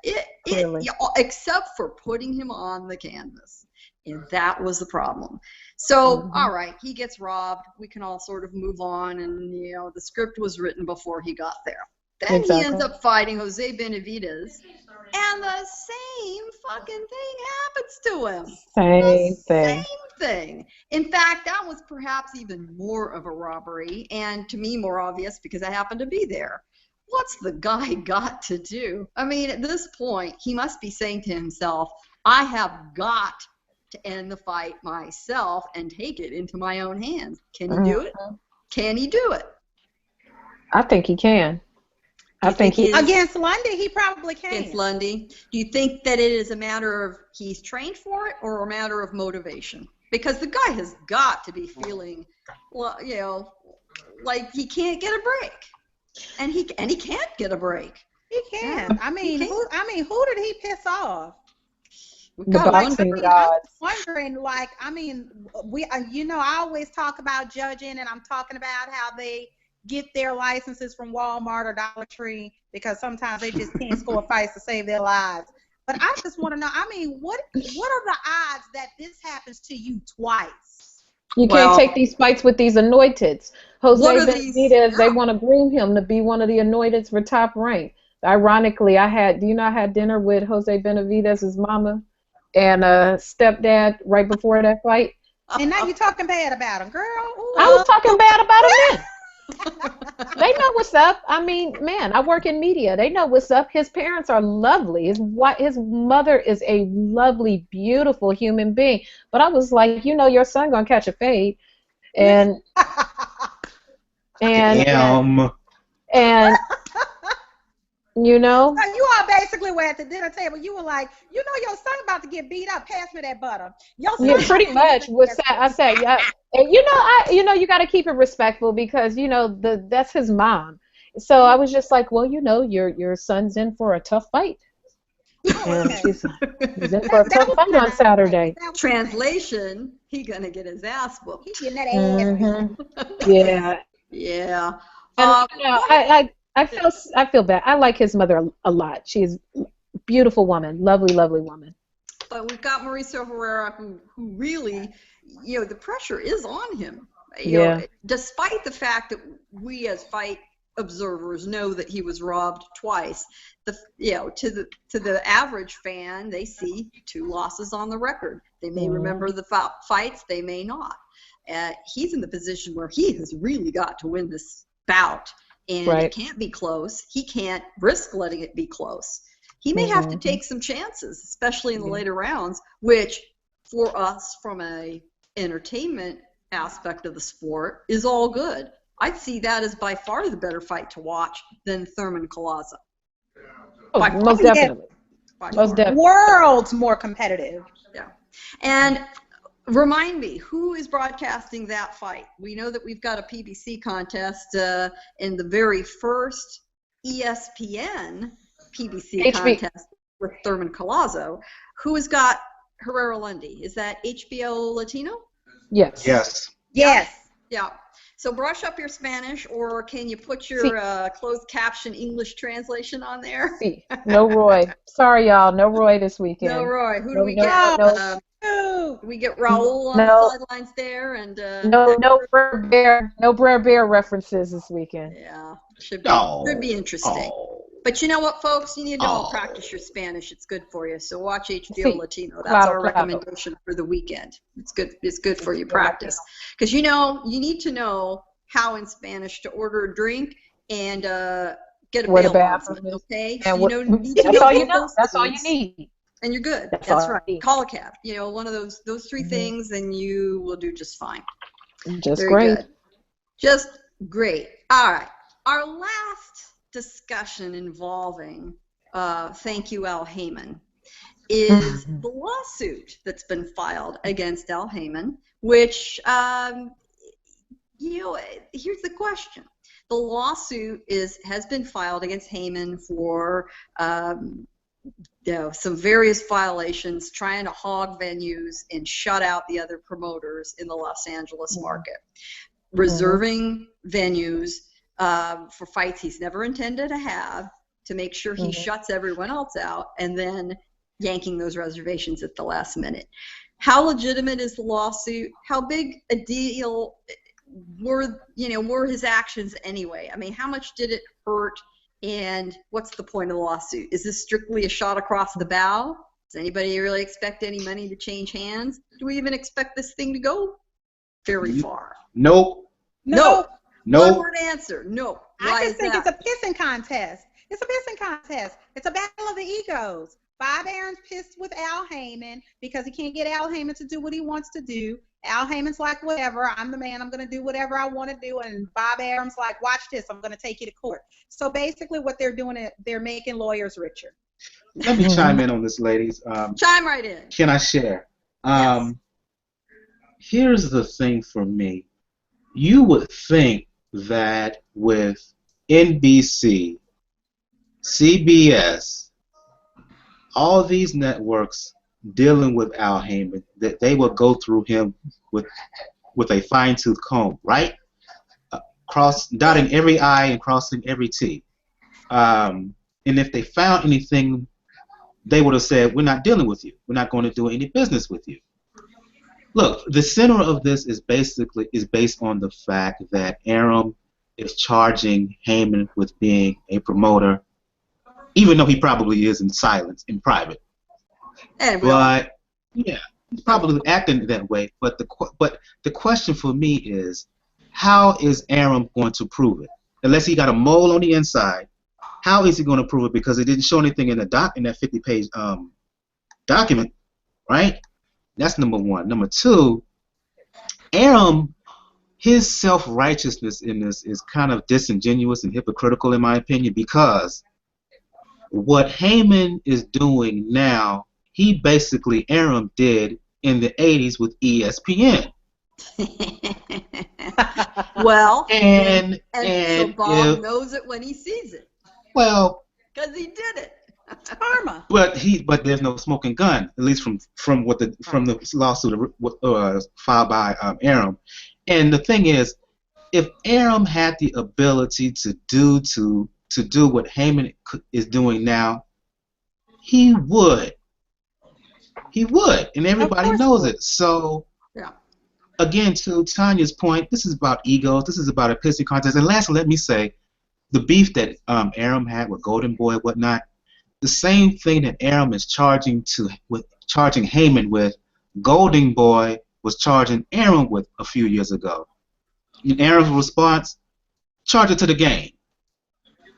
Except for putting him on the canvas. And that was the problem. So, all right, he gets robbed. We can all sort of move on, and the script was written before he got there. Then he ends up fighting Jose Benavidez, and the same fucking thing happens to him. Same thing. In fact, that was perhaps even more of a robbery, and to me more obvious because I happened to be there. What's the guy got to do? I mean, at this point, he must be saying to himself, I have got to end the fight myself and take it into my own hands. Can he do it? Can he do it? I think he can. I think he against Lundy, he probably can. Against Lundy, do you think that it is a matter of he's trained for it, or a matter of motivation? Because the guy has got to be feeling, like he can't get a break, and he can't get a break. He can. Yeah, I mean, who did he piss off? The boxing gods. I'm wondering, I always talk about judging, and I'm talking about how they get their licenses from Walmart or Dollar Tree because sometimes they just can't score fights to save their lives. But I just want to know, what are the odds that this happens to you twice? You can't take these fights with these anointeds. Jose Benavidez, they want to groom him to be one of the anointeds for top rank. Ironically, I had dinner with Jose Benavidez's mama and stepdad right before that fight. And now you're talking bad about him, girl. Ooh. I was talking bad about him then. They know what's up. I mean, man, I work in media. They know what's up. His parents are lovely. His mother is a lovely, beautiful human being. But I was like, your son gonna catch a fade, and you know. So you all basically were at the dinner table. You were like, your son about to get beat up. Pass me that butter. Yeah, pretty much. I said, yeah. And you got to keep it respectful because that's his mom. So I was just like, well, your son's in for a tough fight. And he's in for a tough fight on Saturday. Translation: he gonna get his ass whooped. He's getting that ass. Yeah. Yeah. And, I feel bad. I like his mother a lot. She's a beautiful woman, lovely, lovely woman. But we've got Mauricio Herrera, who really, the pressure is on him. Despite the fact that we as fight observers know that he was robbed twice, to the average fan, they see 2 losses on the record. They may remember the fights, they may not. He's in the position where he has really got to win this bout. And it can't be close. He can't risk letting it be close. He may have to take some chances, especially in the later rounds, which for us from a entertainment aspect of the sport is all good. I'd see that as by far the better fight to watch than Thurman Collazo. Oh, most definitely. Worlds more competitive. Yeah. And Remind me, who is broadcasting that fight? We know that we've got a PBC contest in the very first ESPN PBC contest with Thurman Collazo. Who has got Herrera Lundy? Is that HBO Latino? Yes. Yes. Yes. Yeah. So brush up your Spanish, or can you put your closed caption English translation on there? No Roy. Sorry, y'all. No Roy this weekend. No Roy. Who No, do we no, get? no. We get Raul on the sidelines there, and no Brer Bear references this weekend. Yeah, should be interesting. But you know what, folks? You need to practice your Spanish. It's good for you. So watch HBO Latino. That's our recommendation for the weekend. It's good. It's good for your practice, because you need to know how in Spanish to order a drink and get a bail bondsman. Okay, so that's all you know. That's all you need. And you're good. That's right. Call a cab. One of those three things, and you will do just fine. Just great. Good. Just great. All right. Our last discussion involving thank you, Al Haymon, is the lawsuit that's been filed against Al Haymon, which here's the question. The lawsuit has been filed against Haymon for some various violations, trying to hog venues and shut out the other promoters in the Los Angeles market, reserving venues for fights he's never intended to have, to make sure he shuts everyone else out, and then yanking those reservations at the last minute. How legitimate is the lawsuit? How big a deal were his actions anyway? I mean, how much did it hurt, and what's the point of the lawsuit? Is this strictly a shot across the bow? Does anybody really expect any money to change hands? Do we even expect this thing to go very far? Nope. One word answer. No. I just think it's a pissing contest. It's a pissing contest. It's a battle of the egos. Bob Arum's pissed with Al Haymon because he can't get Al Haymon to do what he wants to do. Al Haymon's like, whatever, I'm the man, I'm going to do whatever I want to do. And Bob Arum's like, watch this, I'm going to take you to court. So basically what they're doing is they're making lawyers richer. Let me chime in on this, ladies. Chime right in. Can I share? Yes. Here's the thing for me. You would think that with NBC, CBS, all these networks dealing with Al Haymon, that they would go through him with a fine-tooth comb, right? Dotting every I and crossing every T. And if they found anything, they would have said, we're not dealing with you. We're not going to do any business with you. Look, the center of this is based on the fact that Arum is charging Haymon with being a promoter, even though he probably is in silence, in private. But yeah, he's probably acting that way. But the question for me is, how is Arum going to prove it? Unless he got a mole on the inside, how is he going to prove it? Because it didn't show anything in that 50-page document, right? That's number one. Number two, Arum, his self-righteousness in this is kind of disingenuous and hypocritical, in my opinion, because what Haymon is doing now, he basically, Arum did in the 80s with ESPN. Well, and so Bob knows it when he sees it. Well, because he did it. Karma. But there's no smoking gun, at least from the lawsuit filed by Arum. And the thing is, if Arum had the ability to do what Haymon is doing now, he would, and everybody knows it. So, yeah. Again, to Tanya's point, this is about egos. This is about a pissing contest. And lastly, let me say, the beef that Arum had with Golden Boy and whatnot, the same thing that Arum is charging Haymon with, Golden Boy was charging Arum with a few years ago. And Arum's response, charge it to the game.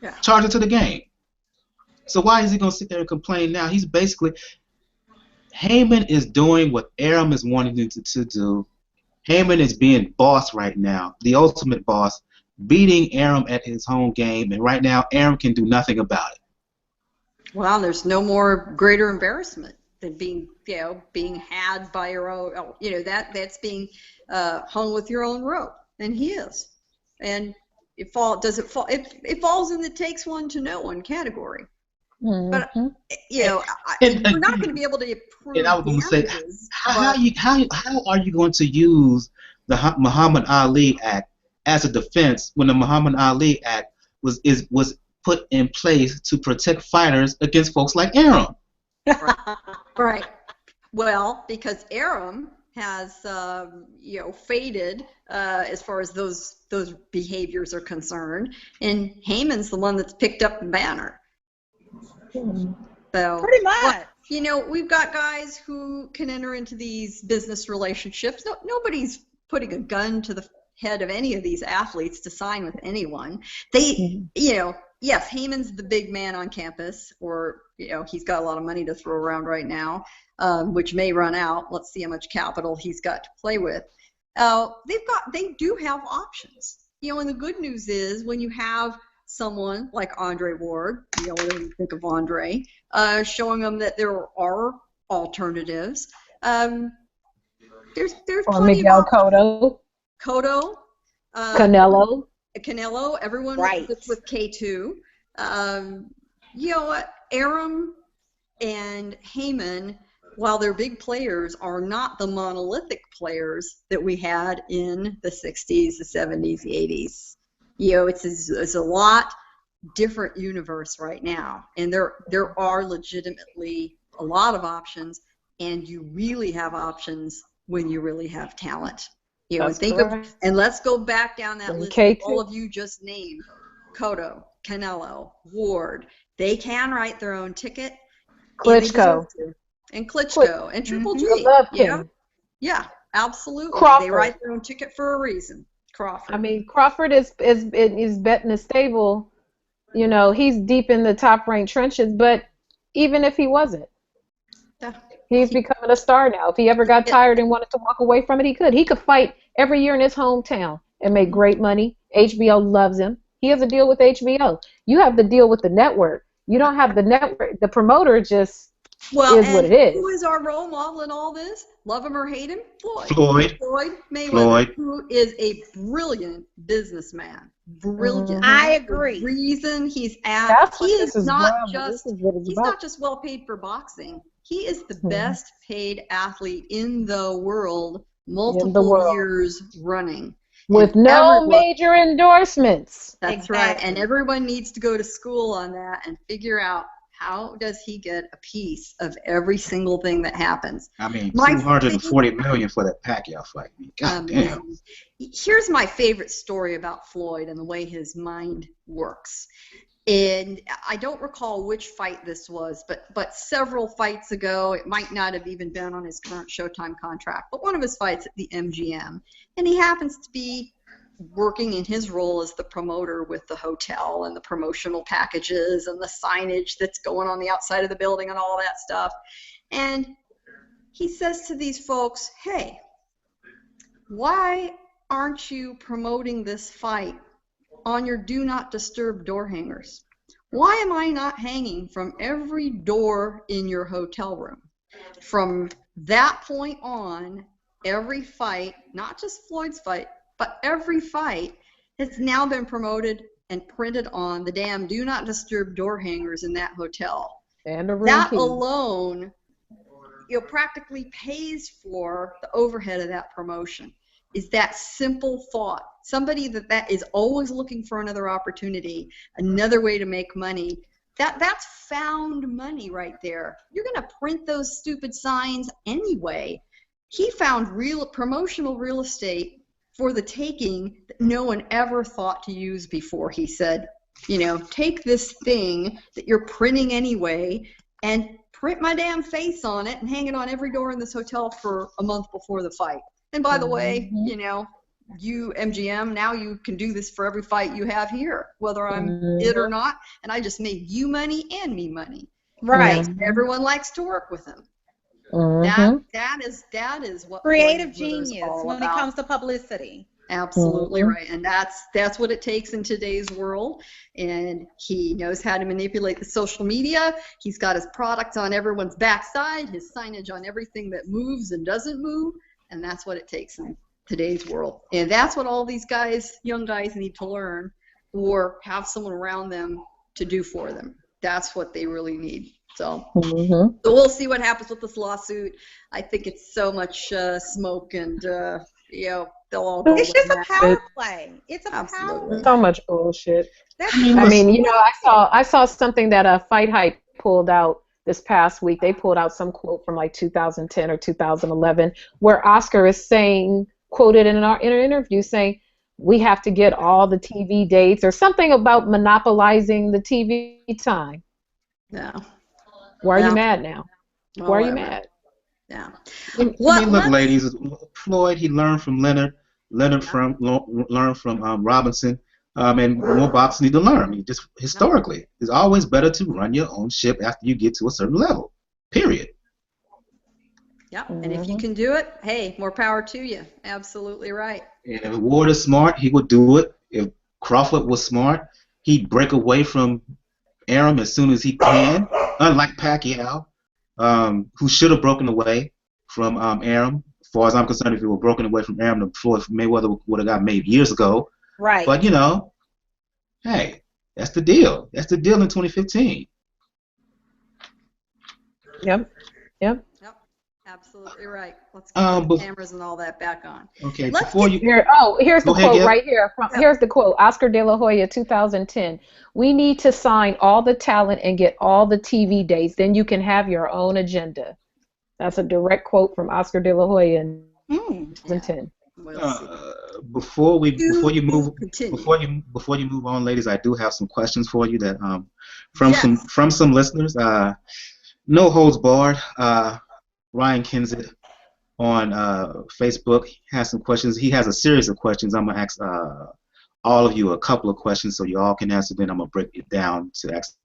Yeah. Charge it to the game. So why is he going to sit there and complain now? He's basically, Haymon is doing what Arum is wanting him to do. Haymon is being boss right now, the ultimate boss, beating Arum at his home game, and right now Arum can do nothing about it. Well, there's no more greater embarrassment than being being had by your own, that's being hung with your own rope, and he is. And it falls in the takes one to know one category. But we're not going to be able to prove and I was going to say, damages. how are you going to use the Muhammad Ali Act as a defense when the Muhammad Ali Act was put in place to protect fighters against folks like Arum? Right. Well, because Arum has faded as far as those behaviors are concerned, and Haymon's the one that's picked up the banner. So pretty much. We've got guys who can enter into these business relationships. Nobody's putting a gun to the head of any of these athletes to sign with anyone. Yes, Haymon's the big man on campus, or he's got a lot of money to throw around right now, which may run out. Let's see how much capital he's got to play with. They do have options. And the good news is when you have someone like Andre Ward, when you think of Andre, showing them that there are alternatives. There's or plenty Miguel of Cotto, Canelo, everyone right. with K2. You know what? Arum and Haymon, while they're big players, are not the monolithic players that we had in the 60s, the 70s, the 80s. It's a lot different universe right now, and there are legitimately a lot of options, and you really have options when you really have talent. And let's go back down that list that all of you just named: Cotto, Canelo, Ward. They can write their own ticket. Klitschko. And Klitschko and Triple G. I love him. Yeah, absolutely. Crawford. They write their own ticket for a reason. Crawford. I mean, Crawford is betting the stable. He's deep in the top-ranked trenches, but even if he wasn't, he's becoming a star now. If he ever got tired and wanted to walk away from it, he could. He could fight every year in his hometown and make great money. HBO loves him. He has a deal with HBO. You have the deal with the network. You don't have the network. The promoter just is what it is. Who is our role model in all this? Love him or hate him? Floyd Mayweather, who is a brilliant businessman. Brilliant. I agree. The reason he's not just well paid for boxing. He is the best paid athlete in the world, multiple years running. With no major endorsements. That's right. And everyone needs to go to school on that and figure out, how does he get a piece of every single thing that happens? I mean, $240 million for that Pacquiao fight. God damn. Here's my favorite story about Floyd and the way his mind works. And I don't recall which fight this was, but several fights ago, it might not have even been on his current Showtime contract, but one of his fights at the MGM. And he happens to be working in his role as the promoter with the hotel and the promotional packages and the signage that's going on the outside of the building and all that stuff. And he says to these folks, hey, why aren't you promoting this fight on your do not disturb door hangers? Why am I not hanging from every door in your hotel room? From that point on, every fight, not just Floyd's fight, but every fight has now been promoted and printed on the damn do not disturb door hangers in that hotel. And that alone, practically pays for the overhead of that promotion. Is that simple thought. Somebody that is always looking for another opportunity, another way to make money. That's found money right there. You're going to print those stupid signs anyway. He found promotional real estate for the taking that no one ever thought to use before. He said, take this thing that you're printing anyway and print my damn face on it and hang it on every door in this hotel for a month before the fight. And by the way, you MGM, now you can do this for every fight you have here, whether I'm it or not. And I just made you money and me money. Right. Everyone likes to work with him. That is what creative genius when it comes to publicity. Absolutely right, and that's what it takes in today's world. And he knows how to manipulate the social media. He's got his products on everyone's backside, his signage on everything that moves and doesn't move, and that's what it takes in today's world. And that's what all these guys, young guys, need to learn, or have someone around them to do for them. That's what they really need. So, so we'll see what happens with this lawsuit. I think it's so much smoke, and they'll all go. It's just a power play. It's a power play. So much bullshit. I mean, I saw something that Fight Hype pulled out this past week. They pulled out some quote from like 2010 or 2011 where Oscar is saying, quoted in an interview saying, we have to get all the TV dates or something about monopolizing the TV time. Yeah. Why are you mad now? Why are you mad? Yeah. Look, ladies, Floyd, he learned from Leonard. Leonard learned from Robinson. And more boxers need to learn. Just historically, it's always better to run your own ship after you get to a certain level. Period. Yeah, and if you can do it, hey, more power to you. Absolutely right. And if Ward is smart, he would do it. If Crawford was smart, he'd break away from Arum as soon as he can. Unlike Pacquiao, who should have broken away from Arum. As far as I'm concerned, if he were broken away from Arum, the Floyd Mayweather would have got made years ago. Right. But hey, that's the deal. That's the deal in 2015. Yep. Absolutely right. Let's get the cameras and all that back on. Okay. Here's the quote right here. Here's the quote. Oscar De La Hoya, 2010. We need to sign all the talent and get all the TV days. Then you can have your own agenda. That's a direct quote from Oscar De La Hoya in 2010. Before you move on, ladies, I do have some questions for you that from some listeners. No holds barred. Ryan Kinzit on Facebook has some questions. He has a series of questions. I'm gonna ask all of you a couple of questions so you all can answer. Then I'm gonna break it down to ask.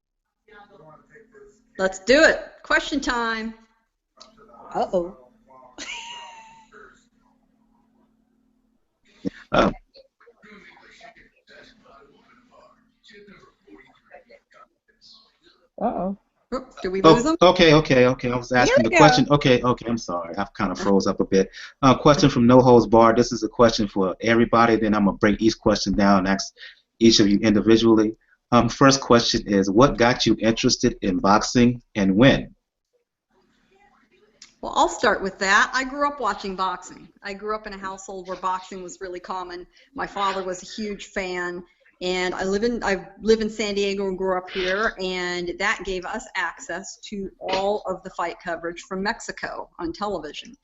Let's do it. Question time. Uh-oh. Uh-oh. Did we lose them? Okay. I was asking the question. Okay, I'm sorry. I've kind of froze up a bit. Question from No Holds Barred. This is a question for everybody. Then I'm going to break each question down and ask each of you individually. First question is, what got you interested in boxing and when? Well, I'll start with that. I grew up watching boxing. I grew up in a household where boxing was really common. My father was a huge fan. And I live in San Diego and grew up here, and that gave us access to all of the fight coverage from Mexico on television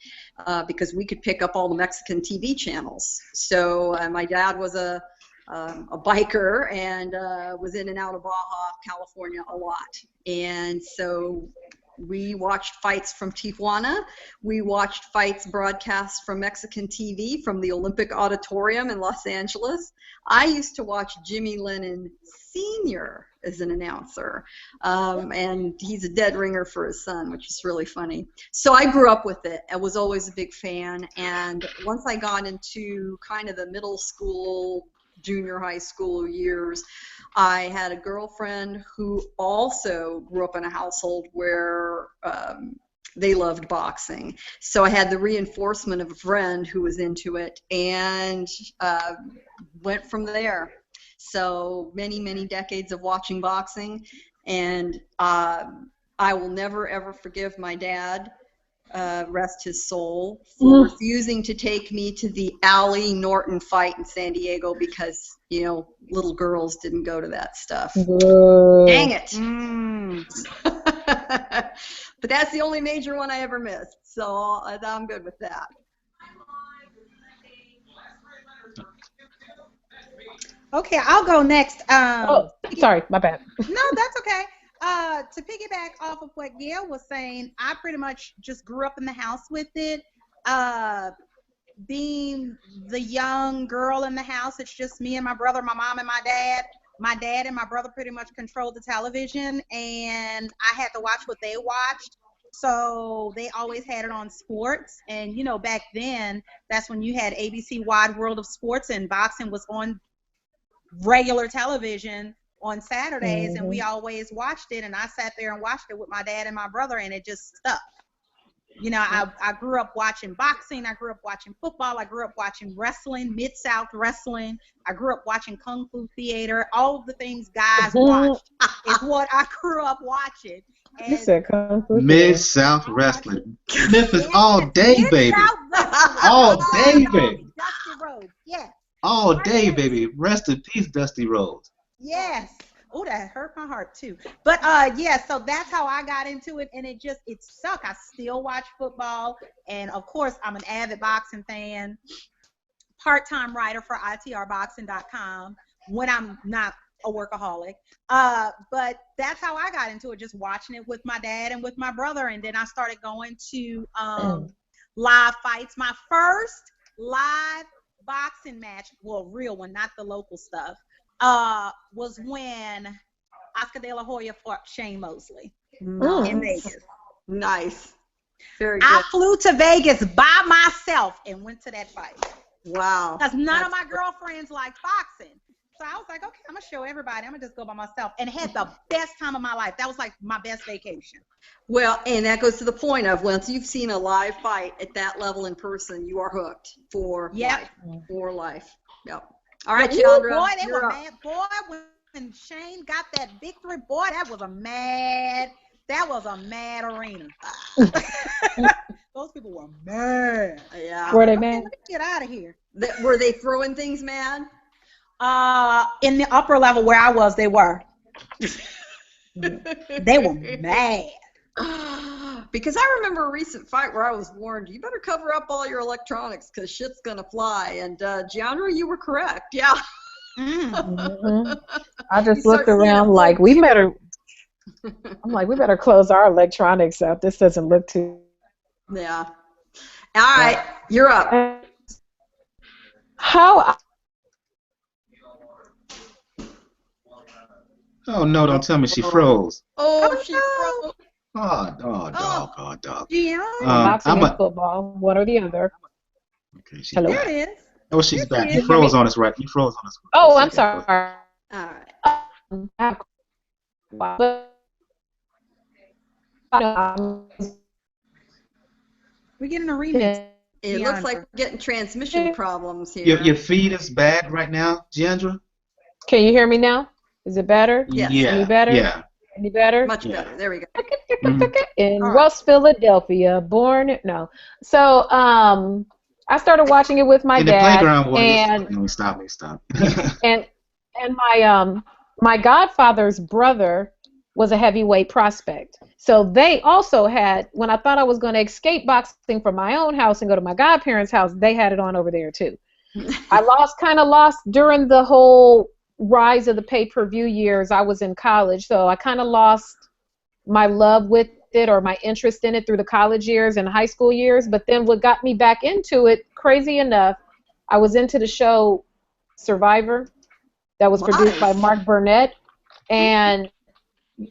because we could pick up all the Mexican TV channels. So my dad was a biker and was in and out of Baja, California a lot. And so we watched fights from Tijuana. We watched fights broadcast from Mexican TV from the Olympic Auditorium in Los Angeles. I used to watch Jimmy Lennon Sr. as an announcer, and he's a dead ringer for his son, which is really funny. So I grew up with it. I was always a big fan, and once I got into kind of the middle school, junior high school years, I had a girlfriend who also grew up in a household where they loved boxing. So I had the reinforcement of a friend who was into it, and went from there. So many decades of watching boxing, and I will never ever forgive my dad, rest his soul, for refusing to take me to the Ali Norton fight in San Diego because, little girls didn't go to that stuff. Dang it. But that's the only major one I ever missed, so I'm good with that. Okay, I'll go next. Sorry, my bad. No, that's okay. To piggyback off of what Gayle was saying, I pretty much just grew up in the house with it. Being the young girl in the house, it's just me and my brother, my mom and my dad. My dad and my brother pretty much controlled the television, and I had to watch what they watched. So they always had it on sports. And, you know, back then, that's when you had ABC Wide World of Sports, and boxing was on regular television on Saturdays, and we always watched it. And I sat there and watched it with my dad and my brother, and it just stuck. You know, I grew up watching boxing. I grew up watching football. I grew up watching wrestling, Mid-South wrestling. I grew up watching Kung Fu theater. All of the things guys watched is what I grew up watching. You said Kung Fu Mid-South wrestling. Memphis all day, baby. All day, baby. Dusty Rhodes, yes. All day, baby. Rest in peace, Dusty Rhodes. Yes. Oh, that hurt my heart too. But yeah, so that's how I got into it, and it stuck. I still watch football, and of course, I'm an avid boxing fan. Part-time writer for itrboxing.com when I'm not a workaholic. But that's how I got into it, just watching it with my dad and with my brother, and then I started going to live fights. My first live boxing match, well, real one, not the local stuff, was when Oscar De La Hoya fought Shane Mosley in Vegas. Nice. Very good. I flew to Vegas by myself and went to that fight. Wow. Because none of my girlfriends like boxing. So I was like, okay, I'm going to show everybody. I'm going to just go by myself. And had the best time of my life. That was like my best vacation. Well, and that goes to the point of once you've seen a live fight at that level in person, you are hooked for life. For life. Yep. All right, Jeandra. Boy, they were mad. Boy, when Shane got that victory, boy, that was a mad arena. Those people were mad. Yeah. Were they mad? Let me get out of here. Were they throwing things mad? In the upper level where I was, they were. They were mad. Because I remember a recent fight where I was warned, you better cover up all your electronics because shit's going to fly. And Jeandra, you were correct. Yeah. I just looked around like, we better close our electronics up. This doesn't look too. Yeah. All right. You're up. Oh, no, don't tell me she froze. Oh, she froze. Oh, dog. Yeah. Boxing and football, one or the other. Okay, she's Hello. back. There it is. Oh, she's back. You froze on us, right? You froze on us. Oh, I'm sorry. All right. We're getting a remix. It looks like we're getting transmission problems here. Your feed is bad right now, Jeandra? Can you hear me now? Is it better? Yes. Yeah. Any better? Yeah. Any better? Much better. There we go. In West Philadelphia, So I started watching it with my In dad. the playground, and no, stop. and my godfather's brother was a heavyweight prospect. So they also had, when I thought I was going to escape boxing from my own house and go to my godparents' house, they had it on over there too. I kind of lost during the whole rise of the pay-per-view years. I was in college, so I kind of lost my love with it or my interest in it through the college years and high school years. But then what got me back into it, crazy enough, I was into the show Survivor that was produced by Mark Burnett. And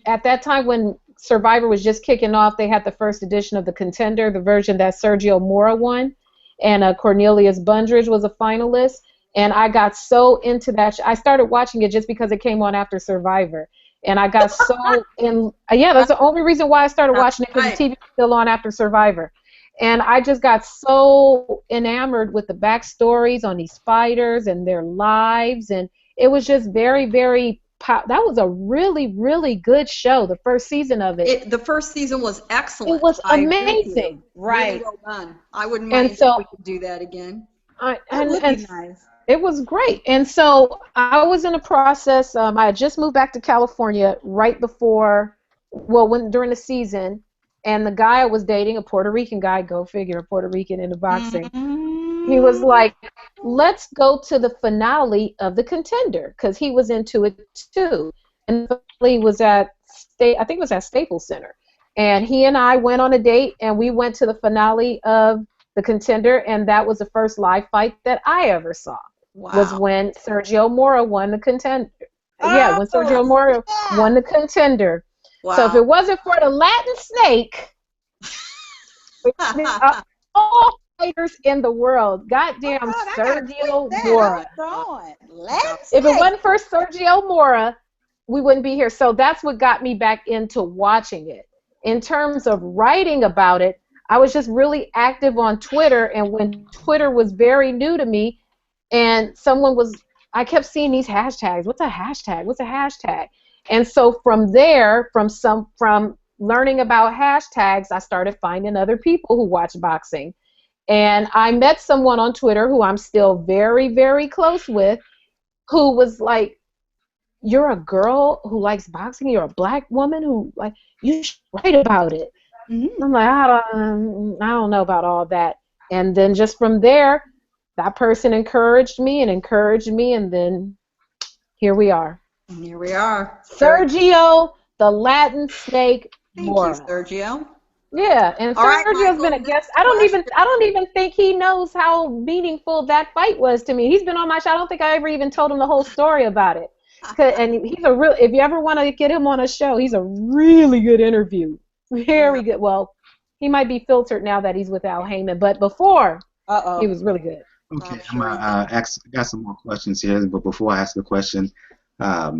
at that time when Survivor was just kicking off, they had the first edition of The Contender, the version that Sergio Mora won, and Cornelius Bundridge was a finalist. And I got so into that. I started watching it just because it came on after Survivor. And I got so in. Yeah, that's the only reason why I started watching it, because the TV was still on after Survivor. And I just got so enamored with the backstories on these fighters and their lives. And it was just very, very, that was a really, really good show, the first season of it. The first season was excellent. It was amazing. Right. Really well done. I wouldn't mind if we could do that again. That would be nice. It was great. And so I was in a process. I had just moved back to California right before, during the season. And the guy I was dating, a Puerto Rican guy, go figure, a Puerto Rican into boxing, he was like, let's go to the finale of The Contender, because he was into it too. And the finale was I think it was at Staples Center. And he and I went on a date, and we went to the finale of The Contender, and that was the first live fight that I ever saw. Wow. Was when Sergio Mora won The Contender. When Sergio Mora won The Contender. Wow. So if it wasn't for the Latin snake, All fighters in the world. Goddamn Oh, God, I gotta Sergio tweet that. Mora. Hold on. Let's If it see. wasn't for Sergio Mora, we wouldn't be here. So that's what got me back into watching it. In terms of writing about it, I was just really active on Twitter, and when Twitter was very new to me, and I kept seeing these hashtags. What's a hashtag? What's a hashtag? And so from there, from learning about hashtags, I started finding other people who watch boxing. And I met someone on Twitter who I'm still very, very close with, who was like, "You're a girl who likes boxing. You're a black woman who you should write about it." Mm-hmm. I'm like, I don't know about all that. And then just from there, that person encouraged me, and then here we are. Here we are. Sergio, the Latin Snake Mora. Thank you, Sergio. Yeah, and All right, Sergio's Michael, been a guest. I don't even think he knows how meaningful that fight was to me. He's been on my show. I don't think I ever even told him the whole story about it. And he's a real. If you ever want to get him on a show, he's a really good interview. Very good. Well, he might be filtered now that he's with Al Haymon, but before he was really good. Okay, I'm gonna got some more questions here, but before I ask the question, I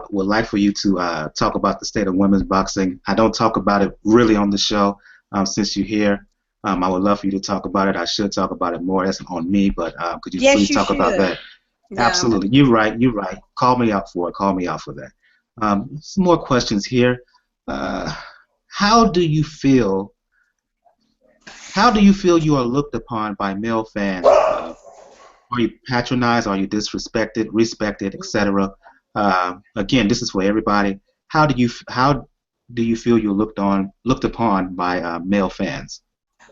would like for you to talk about the state of women's boxing. I don't talk about it really on the show since you're here. I would love for you to talk about it. I should talk about it more. That's on me, but could you please talk about that? Yeah. Absolutely, you're right. Call me out for it. Call me out for that. Some more questions here. How do you feel you are looked upon by male fans? Are you patronized? Are you disrespected, respected, etc.? Again, this is for everybody. How do you feel you're looked upon by male fans?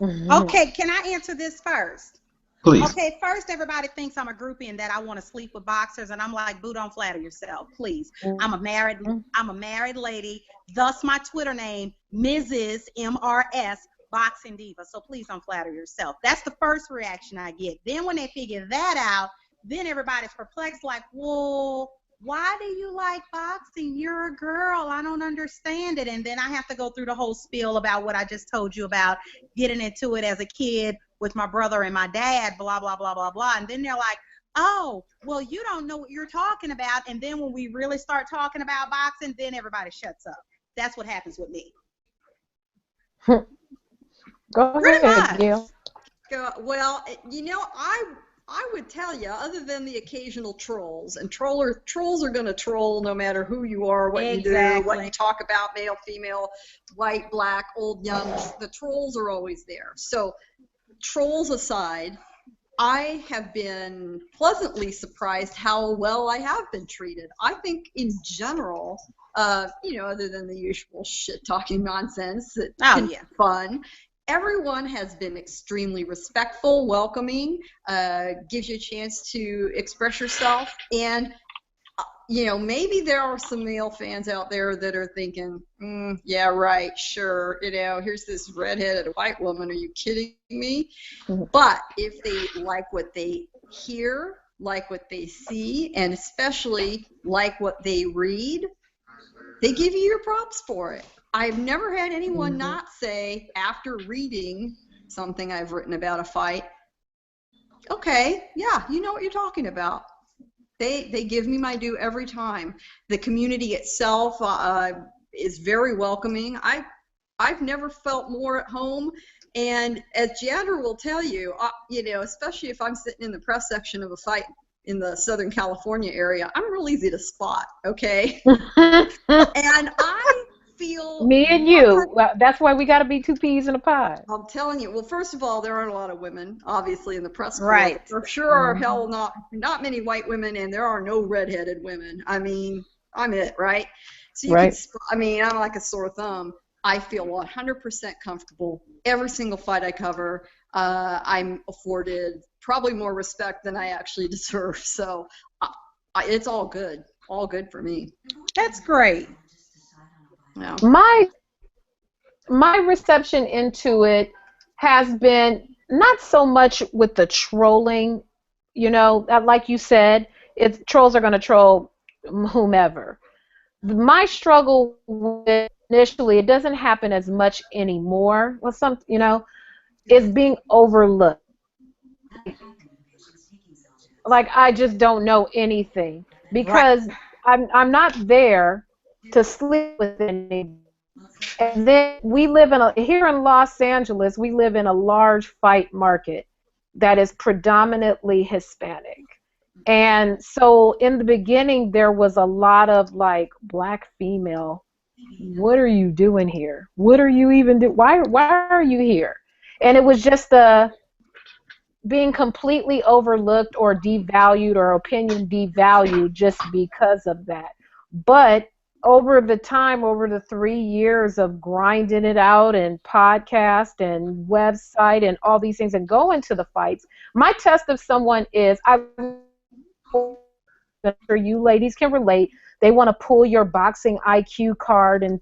Okay, can I answer this first? Please. Okay, first everybody thinks I'm a groupie and that I want to sleep with boxers, and I'm like, boo, don't flatter yourself, please. I'm a married lady, thus my Twitter name, Mrs. MRS Boxing Diva. So please don't flatter yourself. That's the first reaction I get. Then when they figure that out, then everybody's perplexed, like, well, why do you like boxing? You're a girl. I don't understand it. And then I have to go through the whole spiel about what I just told you about getting into it as a kid with my brother and my dad, blah, blah, blah, blah, blah. And then they're like, oh, well, you don't know what you're talking about. And then when we really start talking about boxing, then everybody shuts up. That's what happens with me. Go ahead, Gayle. Well, I would tell you, other than the occasional trolls, and trolls are going to troll no matter who you are, what you do, what you talk about, male, female, white, black, old, young. The trolls are always there. So trolls aside, I have been pleasantly surprised how well I have been treated. I think in general, other than the usual shit-talking nonsense that can be fun, everyone has been extremely respectful, welcoming, gives you a chance to express yourself. And, maybe there are some male fans out there that are thinking, yeah, right, sure, here's this redheaded white woman. Are you kidding me? But if they like what they hear, like what they see, and especially like what they read, they give you your props for it. I've never had anyone not say, after reading something I've written about a fight, okay, yeah, you know what you're talking about. They give me my due every time. The community itself is very welcoming. I've never felt more at home. And as Jeandra will tell you, especially if I'm sitting in the press section of a fight in the Southern California area, I'm real easy to spot, okay? And I feel... Me and you. Well, that's why we got to be two peas in a pod. I'm telling you. Well, first of all, there aren't a lot of women, obviously, in the press corps. Right. There sure are not many white women, and there are no redheaded women. I mean, I'm it, right? So you can, I'm like a sore thumb. I feel 100% comfortable every single fight I cover. I'm afforded probably more respect than I actually deserve. So it's all good for me. That's great. Yeah. My reception into it has been not so much with the trolling, like you said, trolls are going to troll whomever. My struggle with initially. It doesn't happen as much anymore. Well, it's being overlooked. Like I just don't know anything because I'm not there to sleep with anybody. And then here in Los Angeles, we live in a large fight market that is predominantly Hispanic. And so in the beginning, there was a lot of like black female, what are you doing here? What are you even doing? Why are you here? And it was just being completely overlooked or devalued or opinion devalued just because of that. But over the 3 years of grinding it out and podcast and website and all these things and going to the fights, my test of someone is, I'm sure you ladies can relate, they want to pull your boxing IQ card and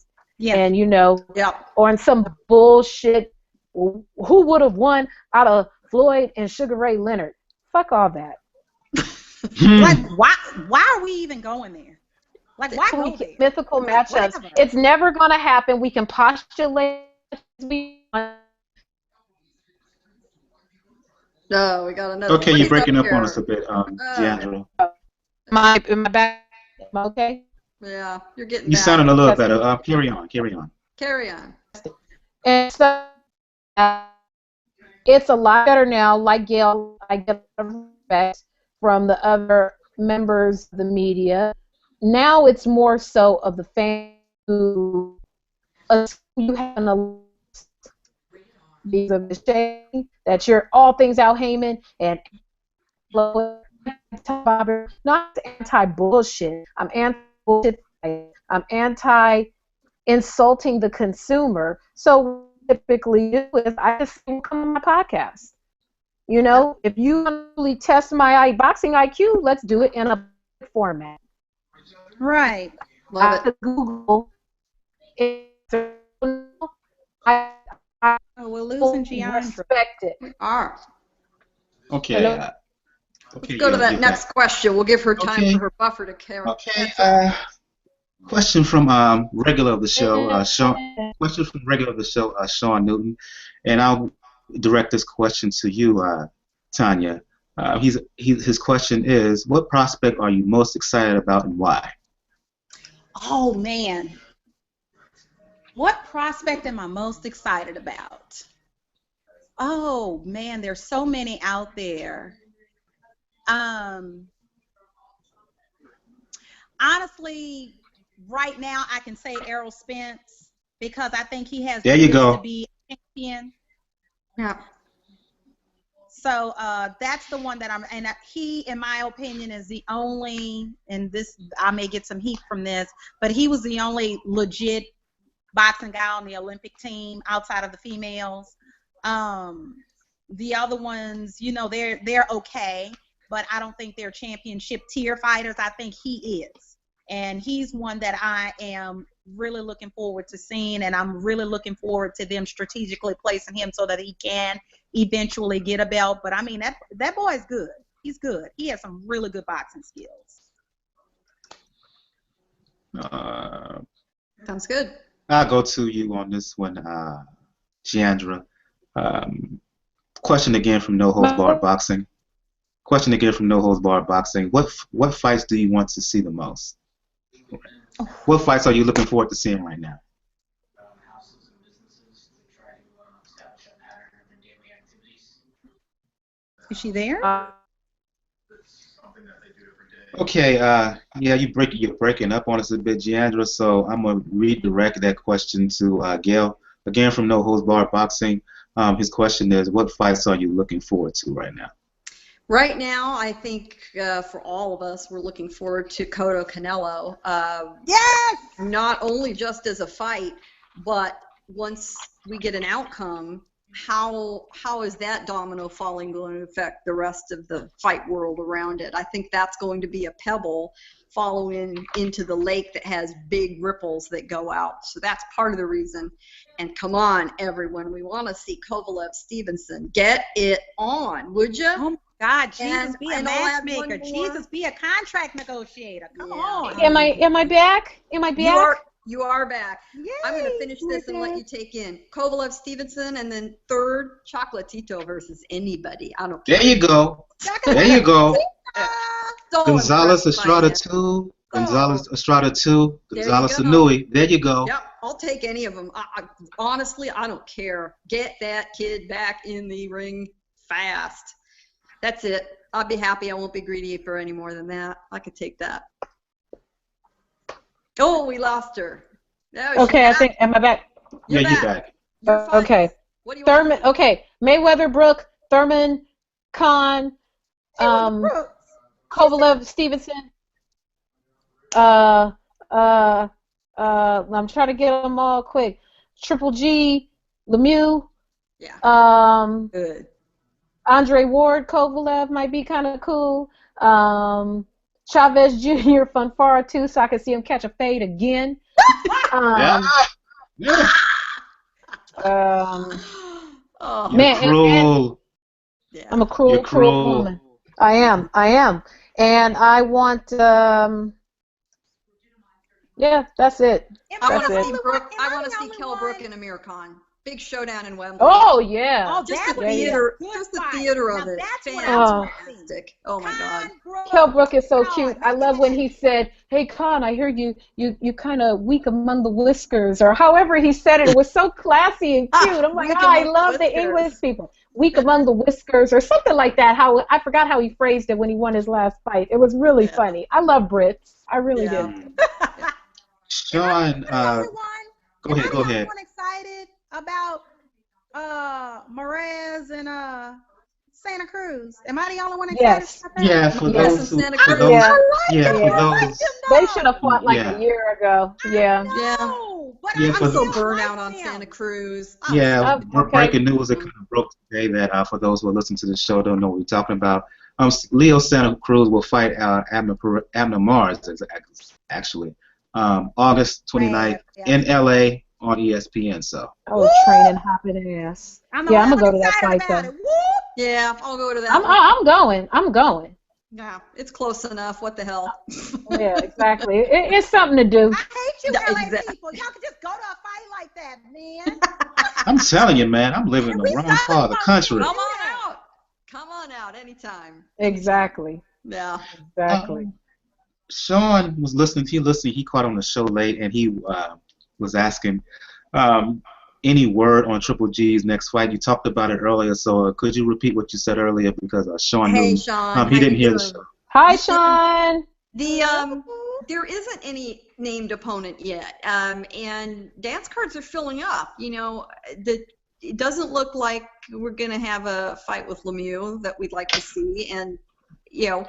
on some bullshit, who would have won out of Floyd and Sugar Ray Leonard? Fuck all that. Like, why are we even going there? Like, why go there? Mythical matchups. Whatever. It's never going to happen. We can postulate. No, we got another. Okay, you're breaking up on us a bit, Jeandra. Am I back? Am I okay? Yeah, you're getting. You sounding a little better. Carry on. Carry on. And so it's a lot better now. Like Gayle, I get respect from the other members of the media. Now it's more so of the fans who assume you have a shame that you're all things out Haymon and not anti-bullshit. I'm anti-bullshit. I'm anti-insulting the consumer. So what I typically do is I just come on my podcast. If you really test my boxing IQ, let's do it in a format. Right. Love it. Google. We're losing Jeandra. Respect it. We are. Okay. Let's go to that next question. We'll give her time for her buffer to carry. Okay. Question from regular of the show, Sean. Question from regular of the show, Sean Newton, and I'll direct this question to you, Tanya. His question is, what prospect are you most excited about and why? Oh, man. What prospect am I most excited about? Oh, man, there's so many out there. Honestly, right now I can say Errol Spence because I think he has to be a champion. Yeah. So that's the one that he, in my opinion, is the only, and this, I may get some heat from this, but he was the only legit boxing guy on the Olympic team outside of the females. The other ones, they're okay, but I don't think they're championship tier fighters. I think he is. And he's one that I am really looking forward to seeing, and I'm really looking forward to them strategically placing him so that he can eventually get a belt. But I mean, that boy's good. He's good. He has some really good boxing skills. Sounds good. I'll go to you on this one, Jeandra. Question again from No Holds Barred Boxing. What fights do you want to see the most? What fights are you looking forward to seeing right now? Is she there? Okay, yeah, you're breaking up on us a bit, Jeandra, so I'm going to redirect that question to Gayle. Again, from No Holds Barred Boxing, his question is, what fights are you looking forward to right now? Right now, I think for all of us, we're looking forward to Cotto Canelo. Yes! Not only just as a fight, but once we get an outcome, how is that domino falling going to affect the rest of the fight world around it? I think that's going to be a pebble following into the lake that has big ripples that go out. So that's part of the reason. And come on, everyone, we want to see Kovalev-Stevenson. Get it on, would you? Oh, God, Jesus, be a matchmaker. Jesus, be a contract negotiator. Come on. Am I back? Am I back? You are back. Yay, I'm going to finish this and let you take in Kovalev Stevenson, and then third, Chocolatito versus anybody. I don't care. There you go. There you go. So Gonzalez impressed by Estrada him. 2. Gonzalez Estrada 2. There Gonzalez you go. Anui. There you go. Yep, I'll take any of them. Honestly, I don't care. Get that kid back in the ring fast. That's it. I'll be happy. I won't be greedy for any more than that. I could take that. Oh, we lost her. No, Okay, I think, am I back? You're You're back. You're fine. Okay. What do you Thurman, want to do? okay. Mayweather, Brooke, Thurman, Khan, Kovalev, Stevenson. I'm trying to get them all quick. Triple G, Lemieux, Yeah. Good. Andre Ward, Kovalev might be kind of cool. Chavez Jr., Funfara too, so I can see him catch a fade again. Yeah. Oh, Man, Cruel. yeah. I'm a cruel, You're cruel cruel. woman. I am. And I want, yeah, that's it. I want That's to it. see Brooke. Am I want the to see only Kell one? Brook and Amir Khan. Big showdown in Wembley. Oh, yeah. Oh, Just that the would be a theater, good just the fight. theater Now of it. that's what I want to see. Fantastic. Oh my God. Kell Brook is so Khan, cute. I love when he said, "Hey, Khan, I hear you kind of weak among the whiskers," or however he said it. It was so classy and cute. I'm like, Weak oh, I among the love the whiskers. English people. Weak among the whiskers, or something like that. How I forgot how he phrased it when he won his last fight. It was really Yeah. funny. I love Brits. I really Yeah. do. Sean, the only one. go ahead. Am I Go the only ahead. one excited about Morez and Santa Cruz? Am I the only one excited Yes. about that? Yeah, for Yes, those in who, Santa for Cruz. those, Yeah. yeah, for Yeah. those, They should have fought like Yeah. a year ago. Yeah. Yeah. No, but Yeah, I for I'm so still those- burnt like out on them. Santa Cruz. I'm yeah, Oh, okay. breaking news that kind of broke today that for those who are listening to the show don't know what we're talking about. Leo Santa Cruz will fight Abner Mars, actually, August 29th Yeah. in LA on ESPN. So Oh, training hopping ass. I'm the Yeah, one I'm gonna go to that excited fight about though. it. Whoop! Yeah, I'll go to that. I'm going. I'm going. Yeah, it's close enough. What the hell? Yeah, exactly. It's something to do. I hate you, Yeah, LA exactly. people. Y'all can just go to a fight like that, man. I'm telling you, man, I'm living in the wrong part of the country. Come on out. Come on out anytime. Exactly. Yeah. Exactly. Sean was listening. He caught on the show late, and he was asking any word on Triple G's next fight. You talked about it earlier, so could you repeat what you said earlier because Sean Hey, knew Sean. he how didn't you hear the doing? show. Hi, Sean. There isn't any named opponent yet, and dance cards are filling up. You know, it doesn't look like we're gonna have a fight with Lemieux that we'd like to see, and you know,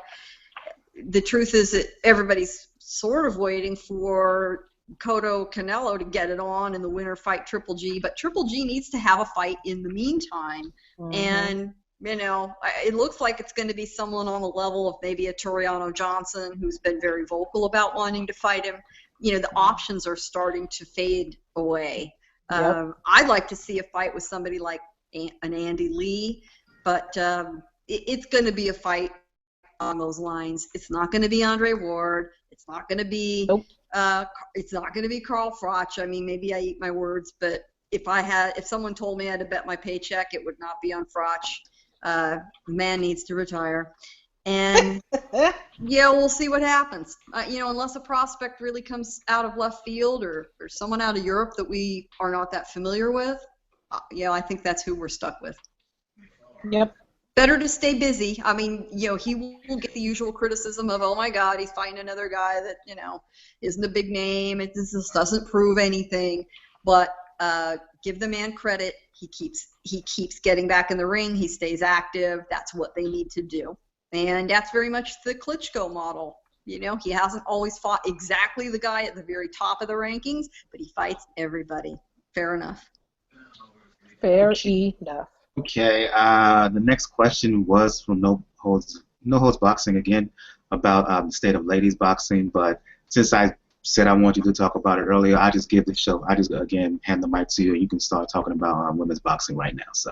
the truth is that everybody's sort of waiting for Cotto Canelo to get it on and the winner fight Triple G, but Triple G needs to have a fight in the meantime, and you know, it looks like it's going to be someone on the level of maybe a Toriano Johnson, who's been very vocal about wanting to fight him. You know, the options are starting to fade away. Yep. I'd like to see a fight with somebody like an Andy Lee, but it's going to be a fight on those lines. It's not going to be Andre Ward. It's not going to be. Nope. It's not going to be Carl Froch. I mean, maybe I eat my words, but if someone told me I had to bet my paycheck, it would not be on Froch. The man needs to retire, and yeah, we'll see what happens. You know, unless a prospect really comes out of left field or someone out of Europe that we are not that familiar with, you know, I think that's who we're stuck with. Yep. Better to stay busy. I mean, you know, he will get the usual criticism of, oh my God, he's fighting another guy that, you know, isn't a big name. It just doesn't prove anything. But give the man credit. He keeps getting back in the ring. He stays active. That's what they need to do. And that's very much the Klitschko model. You know, he hasn't always fought exactly the guy at the very top of the rankings, but he fights everybody. Fair enough. Fair enough. Okay. The next question was from No Holds Boxing again about the state of ladies boxing. But since I said I want you to talk about it earlier, I just give the show. I just again hand the mic to you. You can start talking about women's boxing right now. So.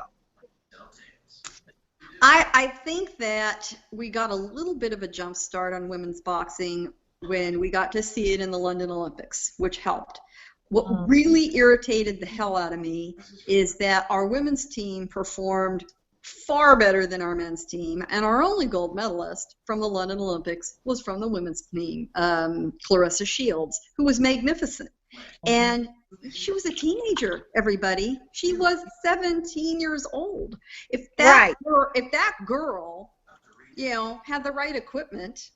I think that we got a little bit of a jump start on women's boxing when we got to see it in the London Olympics, which helped. What really irritated the hell out of me is that our women's team performed far better than our men's team, and our only gold medalist from the London Olympics was from the women's team, Clarissa Shields, who was magnificent. And she was a teenager, everybody. She was 17 years old. If that girl, had the right equipment,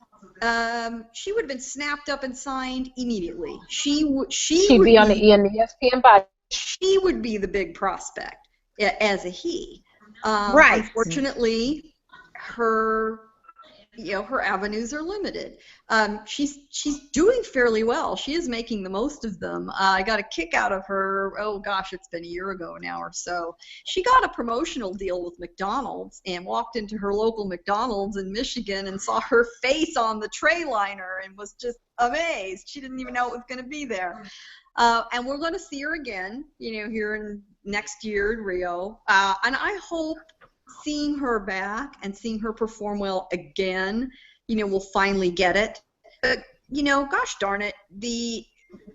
she would have been snapped up and signed immediately. She'd be on the ESPN body. She would be the big prospect as a he. Right. Unfortunately, her avenues are limited. She's doing fairly well. She is making the most of them. I got a kick out of her. Oh gosh, it's been a year ago now or so. She got a promotional deal with McDonald's and walked into her local McDonald's in Michigan and saw her face on the tray liner and was just amazed. She didn't even know it was going to be there. And we're going to see her again, here in next year in Rio. And I hope seeing her back and seeing her perform well again, we'll finally get it. But, gosh darn it, the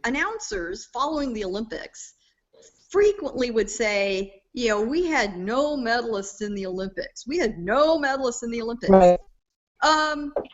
announcers following the Olympics frequently would say, we had no medalists in the Olympics. We had no medalists in the Olympics. Right.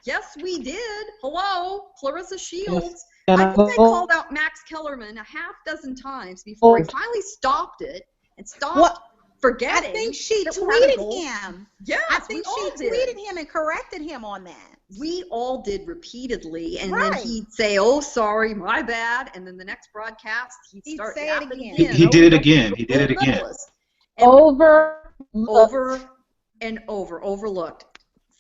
Yes, we did. Hello, Clarissa Shields. Yes. And I think I called out Max Kellerman a half dozen times before he finally stopped it and stopped forgetting. I think she tweeted him. Yes, I think she tweeted him and corrected him on that. We all did repeatedly, and Right. then he'd say, "Oh, sorry, my bad," and then the next broadcast he'd start say it yapping again. He did it again. He did it again. Over and over, overlooked.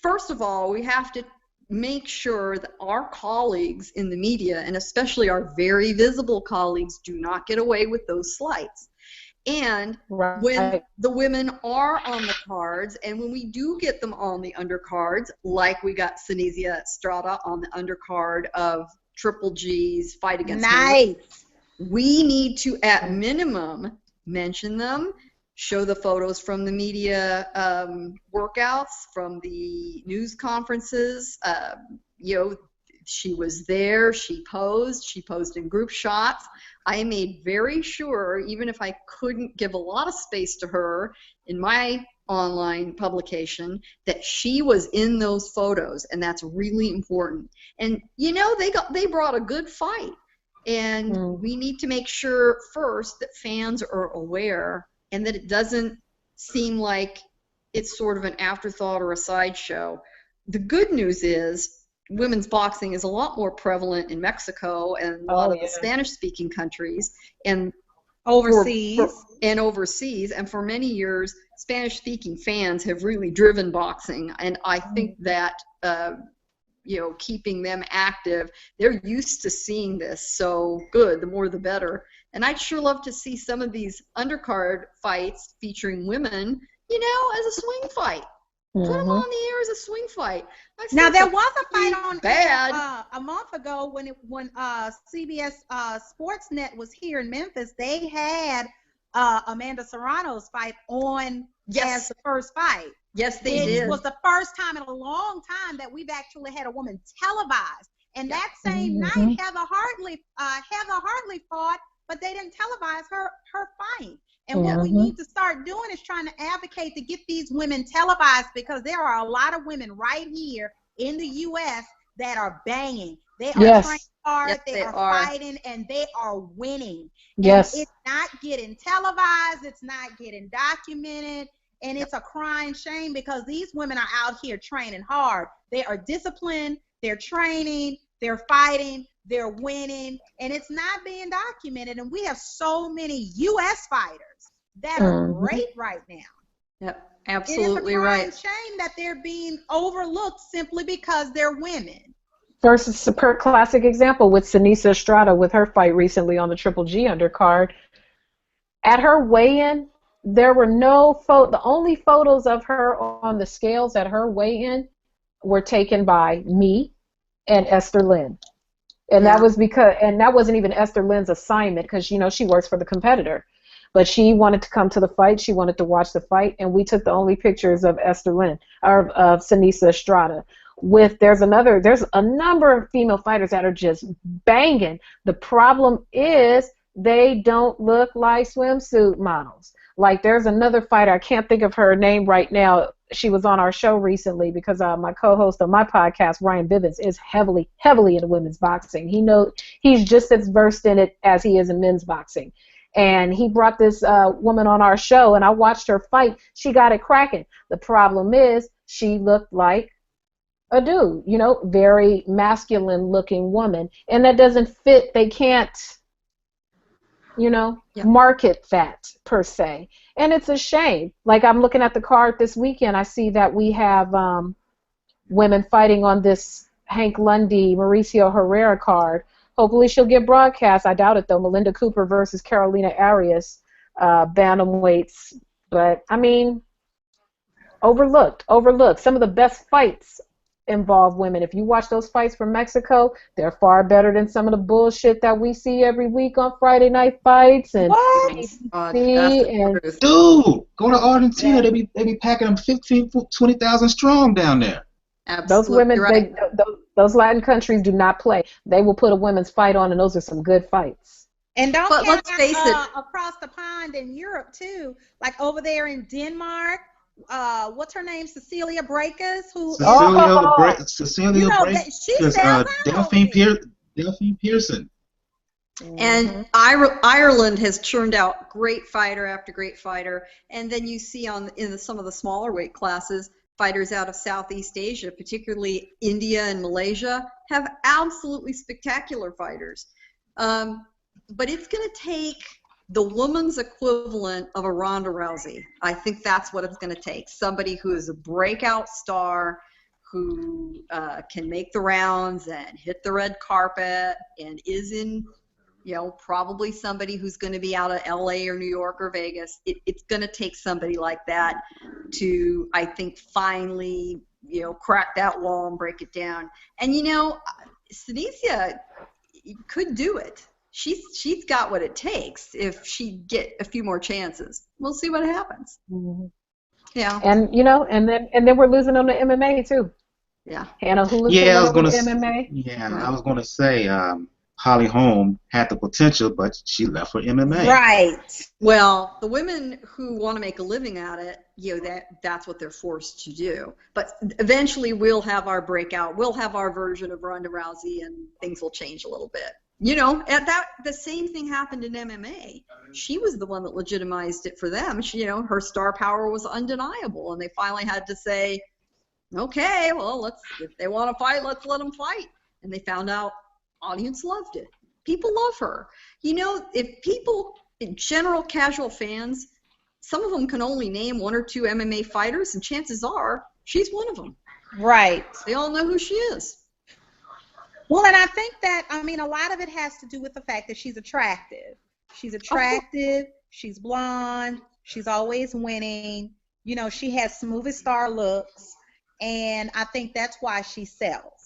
First of all, we have to make sure that our colleagues in the media, and especially our very visible colleagues, do not get away with those slights. And when the women are on the cards, and when we do get them on the undercards, like we got Sinisia Estrada on the undercard of Triple G's fight against women, we need to, at minimum, mention them, show the photos from the media workouts, from the news conferences. She was there, she posed in group shots. I made very sure, even if I couldn't give a lot of space to her in my online publication, that she was in those photos, and that's really important. And they brought a good fight, and we need to make sure first that fans are aware and that it doesn't seem like it's sort of an afterthought or a sideshow. The good news is women's boxing is a lot more prevalent in Mexico and a lot of the Spanish-speaking countries and overseas. And for many years, Spanish-speaking fans have really driven boxing, and I think that keeping them active, they're used to seeing this. So good, the more the better. And I'd sure love to see some of these undercard fights featuring women, as a swing fight. Put them on the air as a swing fight. Now there was a fight on bad a month ago when CBS Sportsnet was here in Memphis. They had Amanda Serrano's fight on as the first fight. Yes, they did. It was the first time in a long time that we've actually had a woman televised. And that same night, Heather Hartley fought, but they didn't televise her fight. And what we need to start doing is trying to advocate to get these women televised, because there are a lot of women right here in the U.S. that are banging. They are trying hard, they are fighting, and they are winning. Yes. And it's not getting televised, it's not getting documented, and it's a crying shame, because these women are out here training hard. They are disciplined, they're training, they're fighting, they're winning, and it's not being documented. And we have so many U.S. fighters that are great right now. Yep, absolutely right. It's a shame that they're being overlooked simply because they're women. First, it's a classic example with Sinisia Estrada with her fight recently on the Triple G undercard. At her weigh-in, there were no the only photos of her on the scales at her weigh-in were taken by me and Esther Lynn. And that was and that wasn't even Esther Lynn's assignment, because she works for the competitor. But she wanted to come to the fight, she wanted to watch the fight, and we took the only pictures of Esther Lynn, or of Sinisia Estrada. there's a number of female fighters that are just banging. The problem is they don't look like swimsuit models. Like there's another fighter, I can't think of her name right now. She was on our show recently because my co-host of my podcast, Ryan Bivens, is heavily into women's boxing. He's just as versed in it as he is in men's boxing. And he brought this woman on our show, and I watched her fight. She got it cracking. The problem is she looked like a dude, very masculine-looking woman. And that doesn't fit. They can't, market that per se. And it's a shame. Like I'm looking at the card this weekend, I see that we have women fighting on this Hank Lundy, Mauricio Herrera card. Hopefully she'll get broadcast. I doubt it, though. Melinda Cooper versus Carolina Arias, bantamweights. But, I mean, overlooked. Some of the best fights involve women. If you watch those fights from Mexico, they're far better than some of the bullshit that we see every week on Friday Night Fights. And Dude, go to Argentina. They be packing them 15, 20,000 strong down there. Absolutely those women, right. those Latin countries do not play. They will put a women's fight on, and those are some good fights. And don't But count let's face it. across the pond in Europe too, like over there in Denmark. What's her name? Cecilia Breakers, Cecilia Breakers, Delphine Pearson. And Ireland has churned out great fighter after great fighter, and then you see in some of the smaller weight classes, fighters out of Southeast Asia, particularly India and Malaysia, have absolutely spectacular fighters. But it's going to take the woman's equivalent of a Ronda Rousey. I think that's what it's going to take. Somebody who is a breakout star, who can make the rounds and hit the red carpet and is in, probably somebody who's going to be out of LA or New York or Vegas. It's going to take somebody like that to, I think, finally, crack that wall and break it down. And, Senicia could do it. She's got what it takes if she get a few more chances. We'll see what happens. Mm-hmm. Yeah. And and then we're losing on the MMA too. Yeah. Hannah, who's I was gonna MMA? Yeah, I was gonna say Holly Holm had the potential, but she left for MMA. Right. Well, the women who want to make a living at it, that's what they're forced to do. But eventually we'll have our breakout. We'll have our version of Ronda Rousey, and things will change a little bit. The same thing happened in MMA. She was the one that legitimized it for them. Her star power was undeniable, and they finally had to say, okay, well, if they want to fight, let's let them fight. And they found out audience loved it. People love her. If people, in general, casual fans, some of them can only name one or two MMA fighters, and chances are she's one of them. Right. They all know who she is. Well, and I think that, a lot of it has to do with the fact that she's attractive. She's attractive, she's blonde, she's always winning, she has smoothest star looks, and I think that's why she sells.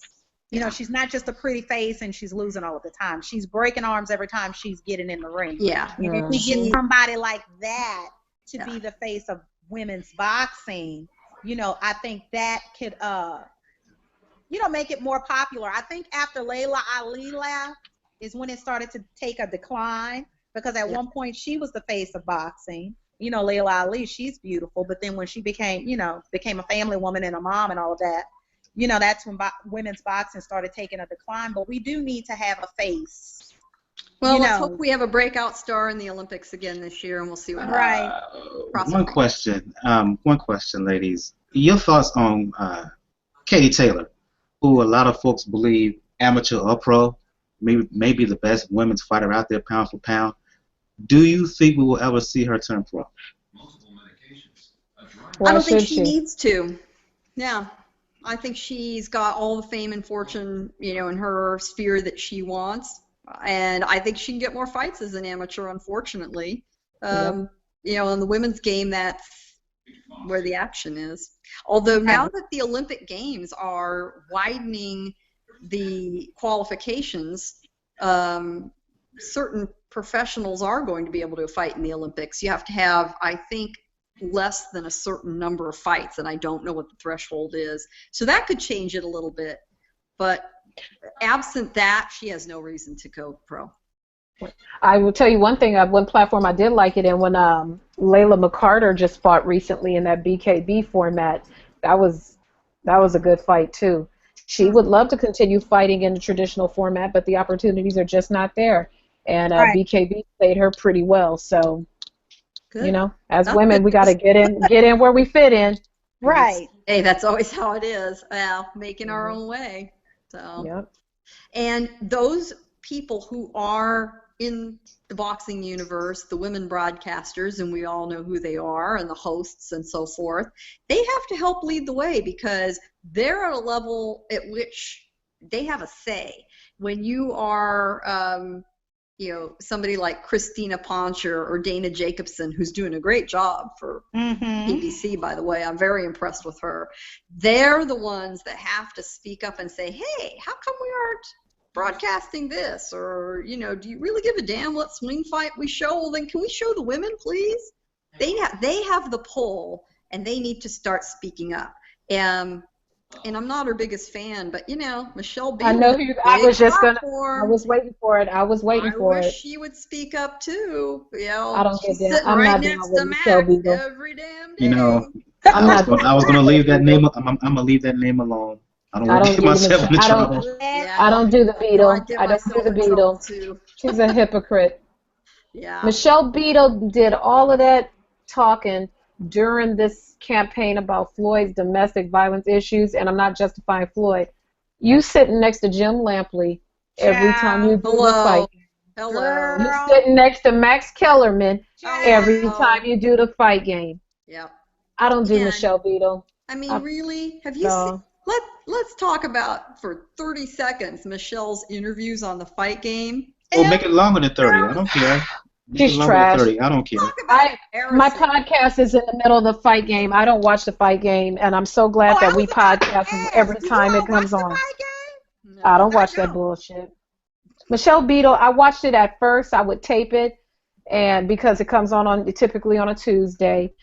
She's not just a pretty face and she's losing all of the time. She's breaking arms every time she's getting in the ring. Yeah. And if we get somebody like that to be the face of women's boxing, I think that could make it more popular. I think after Layla Ali left is when it started to take a decline, because at one point she was the face of boxing. Layla Ali, she's beautiful, but then when she became a family woman and a mom and all of that, that's when women's boxing started taking a decline. But we do need to have a face. Well, let's hope we have a breakout star in the Olympics again this year, and we'll see what happens. One question, ladies. Your thoughts on Katie Taylor, who a lot of folks believe amateur or pro, maybe the best women's fighter out there, pound for pound. Do you think we will ever see her turn pro? I don't think she needs to. Yeah. I think she's got all the fame and fortune, in her sphere that she wants. And I think she can get more fights as an amateur, unfortunately. In the women's game, that's where the action is. Although now that the Olympic Games are widening the qualifications, certain professionals are going to be able to fight in the Olympics. You have to have, I think, less than a certain number of fights, and I don't know what the threshold is. So that could change it a little bit. But absent that, she has no reason to go pro. I will tell you one thing. One platform I did like it in when Layla McCarter just fought recently in that BKB format. That was a good fight too. She would love to continue fighting in the traditional format, but the opportunities are just not there. And BKB played her pretty well. So, Good. you know, as women, we got to get in where we fit in. Right. Hey, that's always how it is. Well, making our own way. So. Yep. And those people who are in the boxing universe, the women broadcasters, and we all know who they are, and the hosts and so forth, they have to help lead the way because they're at a level at which they have a say. When you are, somebody like Christina Poncher or Dana Jacobson, who's doing a great job for PBC, by the way, I'm very impressed with her. They're the ones that have to speak up and say, hey, how come we aren't broadcasting this? Or, do you really give a damn what swing fight we show? Well, then can we show the women, please? They have the pull, and they need to start speaking up. And I'm not her biggest fan, but Michelle Beadle. I know who. I was waiting for it. I wish she would speak up too. I don't she's get that. sitting I'm right not next doing to Michelle Max Beadle. every damn day. I was gonna leave that name. I'm gonna leave that name alone. I don't want to get myself into trouble. I don't do the Beadle. I don't do the Beadle. She's a hypocrite. Yeah. Michelle Beadle did all of that talking during this campaign about Floyd's domestic violence issues, and I'm not justifying Floyd. You sitting next to Jim Lampley every time you do the fight. Hello. You sitting next to Max Kellerman every time you do the fight game. Yeah. I don't do Michelle Beadle. I mean, really? Have you seen? Let's talk about for 30 seconds Michelle's interviews on the fight game. Well, make it longer than 30. I don't care. She's trash. 30. I don't care. My podcast is in the middle of the fight game. I don't watch the fight game, and I'm so glad that we podcast every time it comes on. No, I don't watch that bullshit. Michelle Beadle, I watched it at first. I would tape it, and because it comes on typically on a Tuesday.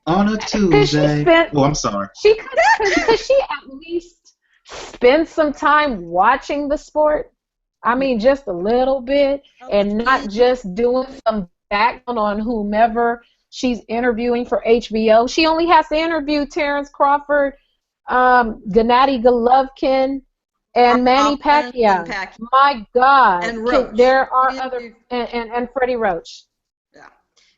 On a Tuesday. I'm sorry. Could she at least spend some time watching the sport? I mean, just a little bit, and not just doing some background on whomever she's interviewing for HBO. She only has to interview Terrence Crawford, Gennady Golovkin, and Manny Pacquiao. My God. And Roach. There are other, and Freddie Roach. Yeah.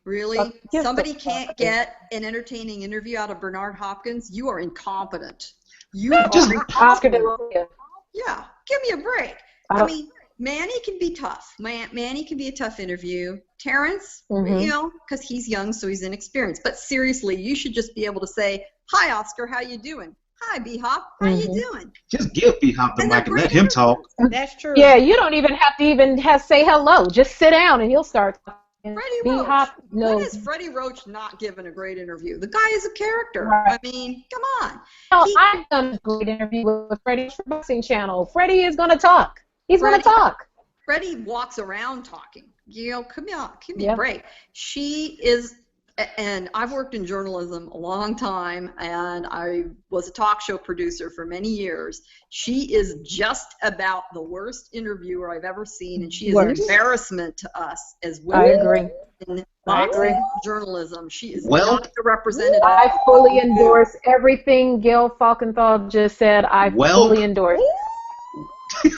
Really? Somebody can't get an entertaining interview out of Bernard Hopkins? You are incompetent. Oscar De La Hoya. Yeah. Give me a break. I mean, Manny can be tough. Manny can be a tough interview. Terrence, because he's young, so he's inexperienced. But seriously, you should just be able to say, "Hi, Oscar, how you doing? Hi, B-Hop, how you doing?" Just give B-Hop the mic and let him talk. That's true. Yeah, you don't even have to say hello. Just sit down and he'll start talking. Freddie Roach. When has Freddie Roach not given a great interview? The guy is a character. Right. I mean, come on. I've done a great interview with Freddie for Boxing Channel. Freddie is going to talk. He's going to talk. Freddie walks around talking. Come on, give me a break. She is, and I've worked in journalism a long time, and I was a talk show producer for many years. She is just about the worst interviewer I've ever seen, and she is an embarrassment to us as women. I agree. In boxing journalism, she is not the representative. I fully endorse everything Gayle Falkenthal just said. I fully endorse.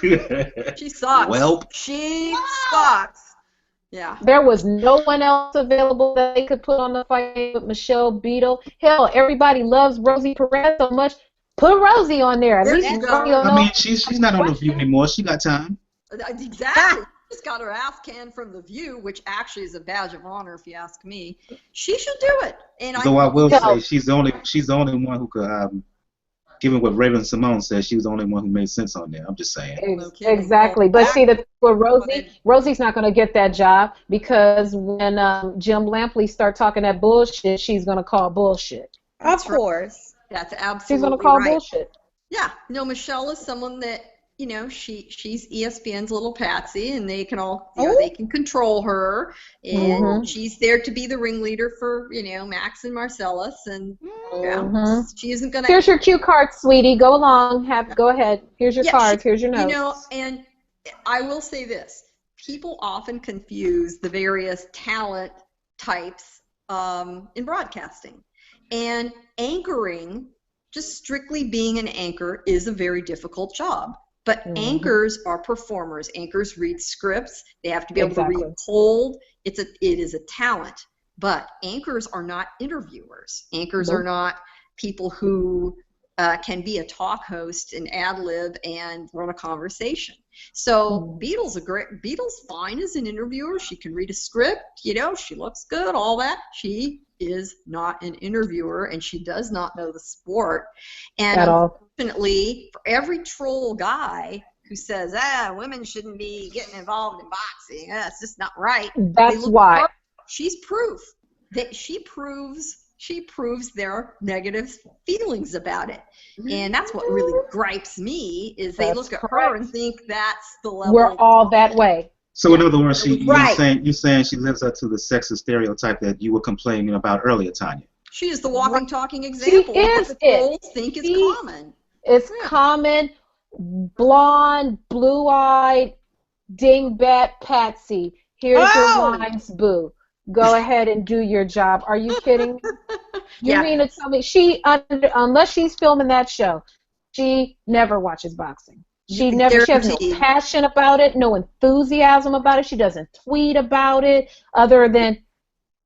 She sucks. She sucks. Yeah. There was no one else available that they could put on the fight with Michelle Beadle. Hell, everybody loves Rosie Perez so much. Put Rosie on there. At least I mean, she's not on The View anymore. She got time. Exactly. She's got her ass canned from The View, which actually is a badge of honor, if you ask me. She should do it. And I will say she's the only one who could. Given what Raven Simone said, she was the only one who made sense on there. I'm just saying. Exactly. But see, for Rosie's not going to get that job because when Jim Lampley start talking that bullshit, she's going to call bullshit. Of course. That's absolutely She's going to call right. bullshit. Yeah. No, Michelle is someone that you know, she's ESPN's little patsy, and they can all, you know, they can control her, and she's there to be the ringleader for, you know, Max and Marcellus, and yeah, she isn't gonna. Here's your cue card, sweetie. Go along. Go ahead. Here's your cards. Here's your notes. You know, and I will say this: people often confuse the various talent types in broadcasting, and anchoring. Just strictly being an anchor is a very difficult job. But anchors are performers. Anchors read scripts. They have to be able to read cold. It is a talent. But anchors are not interviewers. Anchors are not people who can be a talk host and ad-lib and run a conversation. So Beetle's fine as an interviewer. She can read a script. You know, she looks good, all that. She is not an interviewer, and she does not know the sport. And unfortunately, for every troll guy who says, women shouldn't be getting involved in boxing, it's just not right. That's why. She's proof. That she proves their negative feelings about it. And that's what really gripes me, is they look at her and think that's the level. We're all that way. So in other words, you're saying she lives up to the sexist stereotype that you were complaining about earlier, Tanya. She is the walking, talking example she is of what the trolls think is common. It's common, blonde, blue-eyed, dingbat Patsy. Here's your lines, boo. Go ahead and do your job. Are you kidding me? You mean to tell me unless she's filming that show, she never watches boxing. She has no passion about it, no enthusiasm about it. She doesn't tweet about it other than,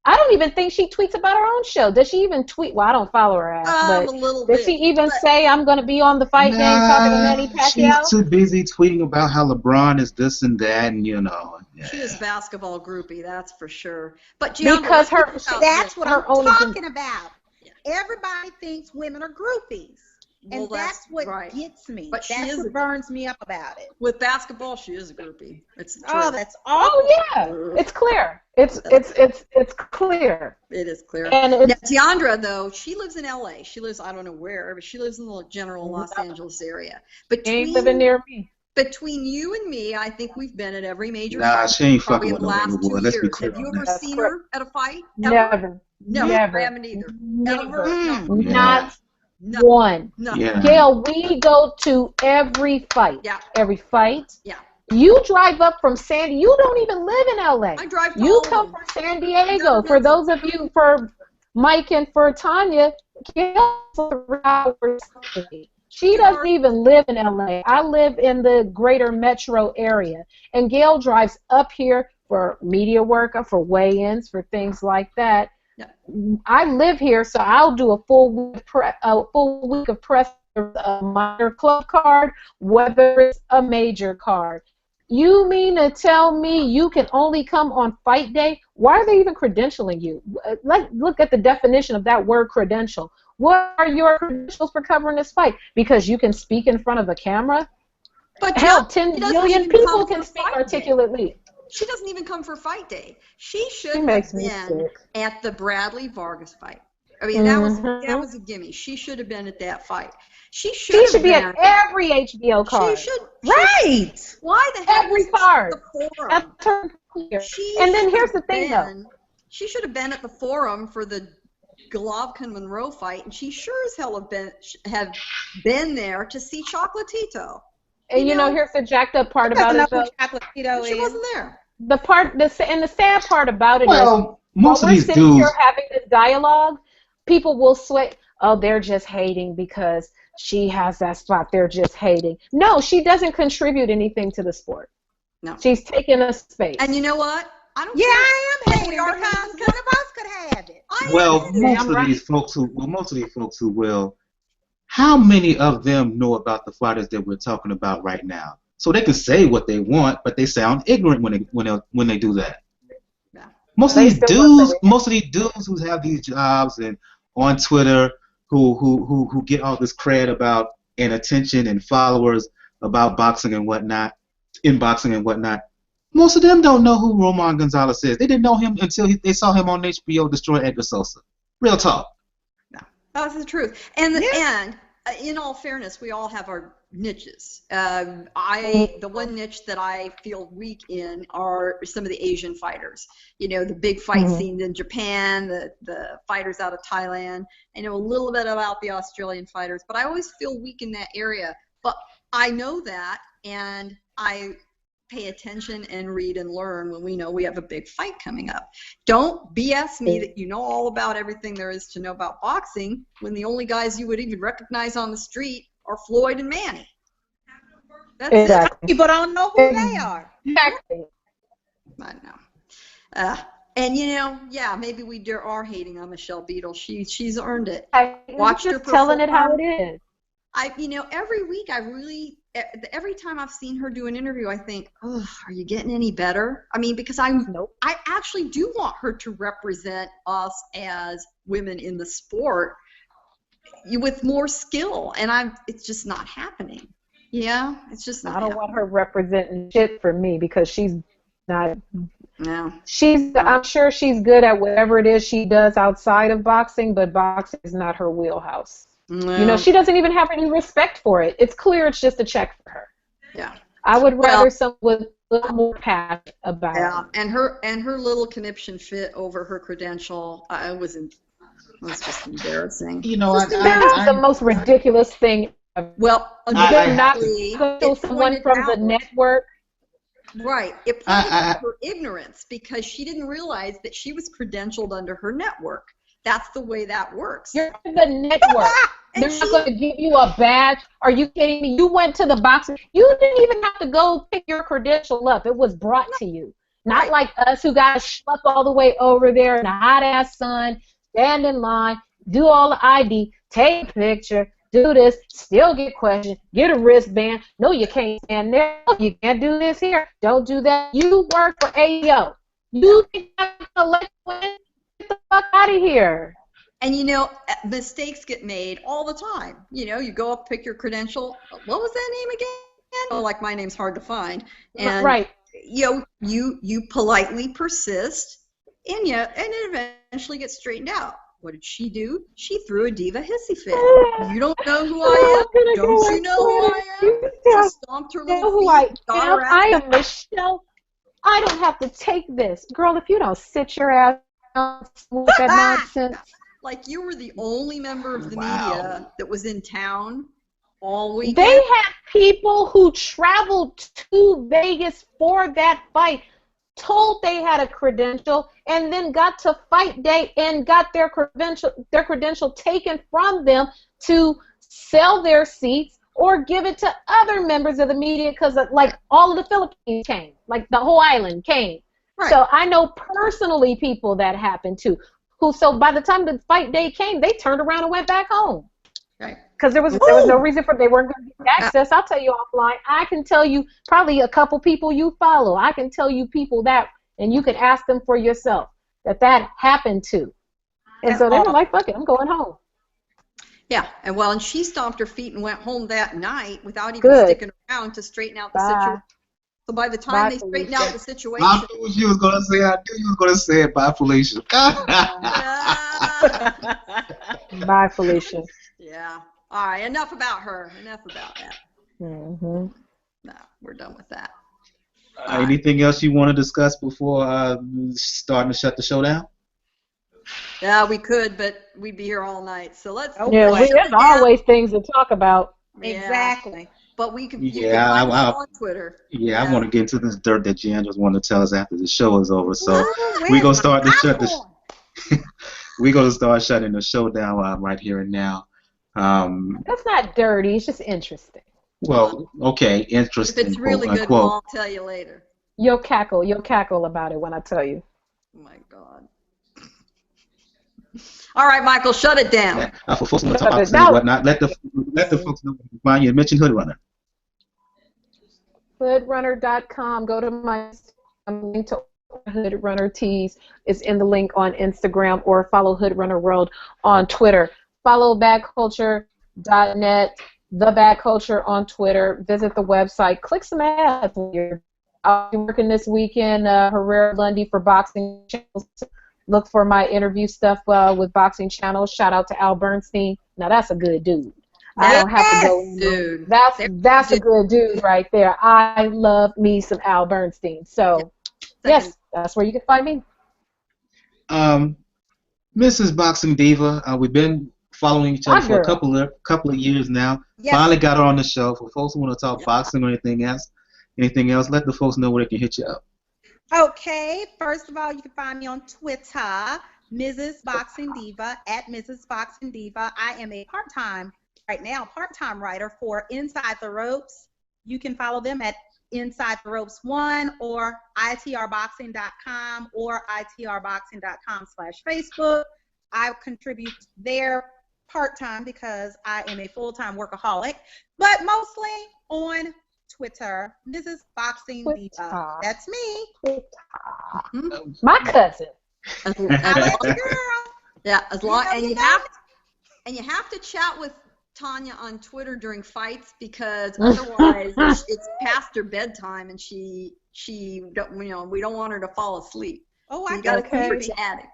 I don't even think she tweets about her own show. Does she even tweet? Well, I don't follow her but a little does she even say, I'm going to be on the fight game talking to Manny Pacquiao? She's too busy tweeting about how LeBron is this and that, and you know. Yeah. She is basketball groupie, that's for sure. But Jeandra, because that's what I'm talking about. Everybody thinks women are groupies. And that's what gets me. But that's what burns me up about it. With basketball, she is a groupie. It's true. Oh, that's awful. Oh yeah, it's clear. It's clear. It is clear. And now, Jeandra, though, she lives in L.A. She lives, I don't know where, but she lives in the general Los Angeles area. Ain't living near me. Between you and me, I think we've been at every major fight. She ain't fucking with the last 2 years. Let's be clear. Have you ever seen her at a fight? Never. Never. I haven't either. Never. No. Not one. No. Yeah. Gayle, we go to every fight. Yeah. Every fight. Yeah. You drive up from you don't even live in LA. I drive to You come from San Diego. For those of you, for Mike and for Tanya, Gayle 3 hours. She doesn't even live in LA. I live in the greater metro area. And Gayle drives up here for media work, for weigh-ins, for things like that. Yeah. I live here, so I'll do a full week of press, a minor club card, whether it's a major card. You mean to tell me you can only come on fight day? Why are they even credentialing you? Look at the definition of that word, credential. What are your credentials for covering this fight? Because you can speak in front of a camera? But hell, 10 million people can speak articulately. She doesn't even come for fight day. She should have been at the Bradley Vargas fight. I mean, that was a gimme. She should have been at that fight. She should be at every HBO card. She should. Right. Why the heck every card? The forum? And then here's the thing, though. She should have been at the forum for the Golovkin-Monroe fight, and she sure as hell have been there to see Chocolatito. And you know, here's the jacked up part about it, though. She wasn't there. The sad part about it is, most of these dudes here having this dialogue, people will say, "Oh, they're just hating because she has that spot. They're just hating." No, she doesn't contribute anything to the sport. No, she's taking a space. And you know what? I don't. Yeah, I am hating because none of us could have it. Most of these folks who will. How many of them know about the fighters that we're talking about right now? So they can say what they want, but they sound ignorant when they do that. Yeah. Most of these dudes who have these jobs and on Twitter who get all this cred about and attention and followers about boxing and whatnot, most of them don't know who Roman Gonzalez is. They didn't know him until they saw him on HBO destroy Edgar Sosa. Real talk. That's the truth. And in all fairness, we all have our niches. The one niche that I feel weak in are some of the Asian fighters. You know, the big fight scenes in Japan, the fighters out of Thailand. I know a little bit about the Australian fighters, but I always feel weak in that area. But I know that, and I pay attention and read and learn when we know we have a big fight coming up. Don't BS me that you know all about everything there is to know about boxing when the only guys you would even recognize on the street are Floyd and Manny. That's exactly. People don't know who they are. Exactly. I know. And you know, yeah, maybe we are hating on Michelle Beadle. She's earned it. Watched her telling it how it is. You know, every week every time I've seen her do an interview, I think, oh, are you getting any better? I mean, because I actually do want her to represent us as women in the sport with more skill, and it's just not happening. Yeah, it's just not. I don't want her representing shit for me because she's not. No. I'm sure she's good at whatever it is she does outside of boxing, but boxing is not her wheelhouse. No. You know, she doesn't even have any respect for it. It's clear it's just a check for her. Yeah. I would rather someone with a little more passion about it. Yeah, and her little conniption fit over her credential. Was just embarrassing. You know, That's the most ridiculous thing ever. Well, not to someone from the network. Right. It pointed out her ignorance because she didn't realize that she was credentialed under her network. That's the way that works. You're the network. They're not going to give you a badge. Are you kidding me? You went to the boxing. You didn't even have to go pick your credential up. It was brought to you. Not like us who got to schlep all the way over there in the hot-ass sun, stand in line, do all the ID, take a picture, do this, still get questioned, get a wristband. No, you can't stand there. No, you can't do this here. Don't do that. You work for AO. You think I'm going to let you in? Get the fuck out of here. And you know, mistakes get made all the time. You know, you go up, pick your credential. What was that name again? Oh, like my name's hard to find. And right. You know, you politely persist, and it eventually gets straightened out. What did she do? She threw a diva hissy fit. You don't know who I am? Don't you know who I am? She stomped her little feet. I am Michelle. I don't have to take this. Girl, if you don't sit your ass down with that nonsense. Like you were the only member of the media that was in town all weekend. They had people who traveled to Vegas for that fight, told they had a credential, and then got to fight day and got their credential taken from them to sell their seats or give it to other members of the media because like all of the Philippines came, like the whole island came. Right. So I know personally people that happened to. So by the time the fight day came, they turned around and went back home. Right. Because there was no reason they weren't going to get access. I'll tell you offline. I can tell you probably a couple people you follow. I can tell you people that, and you can ask them for yourself that happened to. And so they were like, fuck it, I'm going home. Yeah, and she stomped her feet and went home that night without even sticking around to straighten out the situation. So by the time they straightened out the situation, I knew what you was gonna say. I knew you was gonna say it. Bye, Felicia. Bye, Felicia. Yeah. All right. Enough about her. Enough about that. Mm-hmm. No, we're done with that. Anything else you want to discuss before starting to shut the show down? Yeah, we could, but we'd be here all night. So let's. There's always things to talk about. Yeah. Exactly. But we can. Yeah, on Twitter. Yeah, I want to get into this dirt that Jeandra wanted to tell us after the show is over. So we're gonna start to shut the. We're gonna start shutting the show down right here and now. That's not dirty. It's just interesting. Well, okay, interesting. If it's really good, I'll tell you later. You'll cackle about it when I tell you. Oh my God. All right, Michael, shut it down. For folks want to talk about and whatnot, let the folks know why you mentioned Hood Runner. Hoodrunner.com. Go to my link to Hood Runner Tees. It's in the link on Instagram, or follow Hood Runner World on Twitter. Follow badculture.net, The Bad Culture on Twitter. Visit the website. Click some ads. I'll be working this weekend, Herrera, Lundy for boxing channels. Look for my interview stuff with Boxing Channel. Shout out to Al Bernstein. Now that's a good dude. I don't have to go in. Dude. That's a good dude right there. I love me some Al Bernstein. So, yes, that's where you can find me. Mrs. Boxing Diva, we've been following each other for a couple of years now. Yes. Finally got her on the show. For folks who want to talk boxing or anything else, let the folks know where they can hit you up. Okay, first of all, you can find me on Twitter, Mrs. Boxing Diva, at Mrs. Boxing Diva. I am a part-time writer for Inside the Ropes. You can follow them at Inside the Ropes 1 or itrboxing.com or itrboxing.com/Facebook. I contribute there part-time because I am a full-time workaholic, but mostly on Twitter, Mrs. Boxing Diva. That's me. My cousin. I like the girl. Yeah, as long and you have to chat with Tanya on Twitter during fights because otherwise it's past her bedtime and she we don't want her to fall asleep. Oh, so I you got to okay. keep her chatting.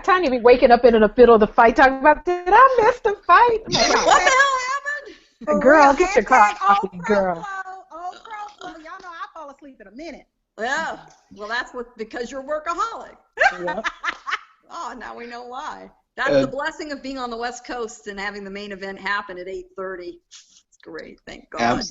Tanya be waking up in the middle of the fight talking about, did I miss the fight? What the hell happened? Girl, get your coffee, girl. Old pro, y'all know I fall asleep in a minute. Yeah, well that's because you're a workaholic. Yep. Oh, now we know why. That's the blessing of being on the West Coast and having the main event happen at 8:30. It's great, thank God.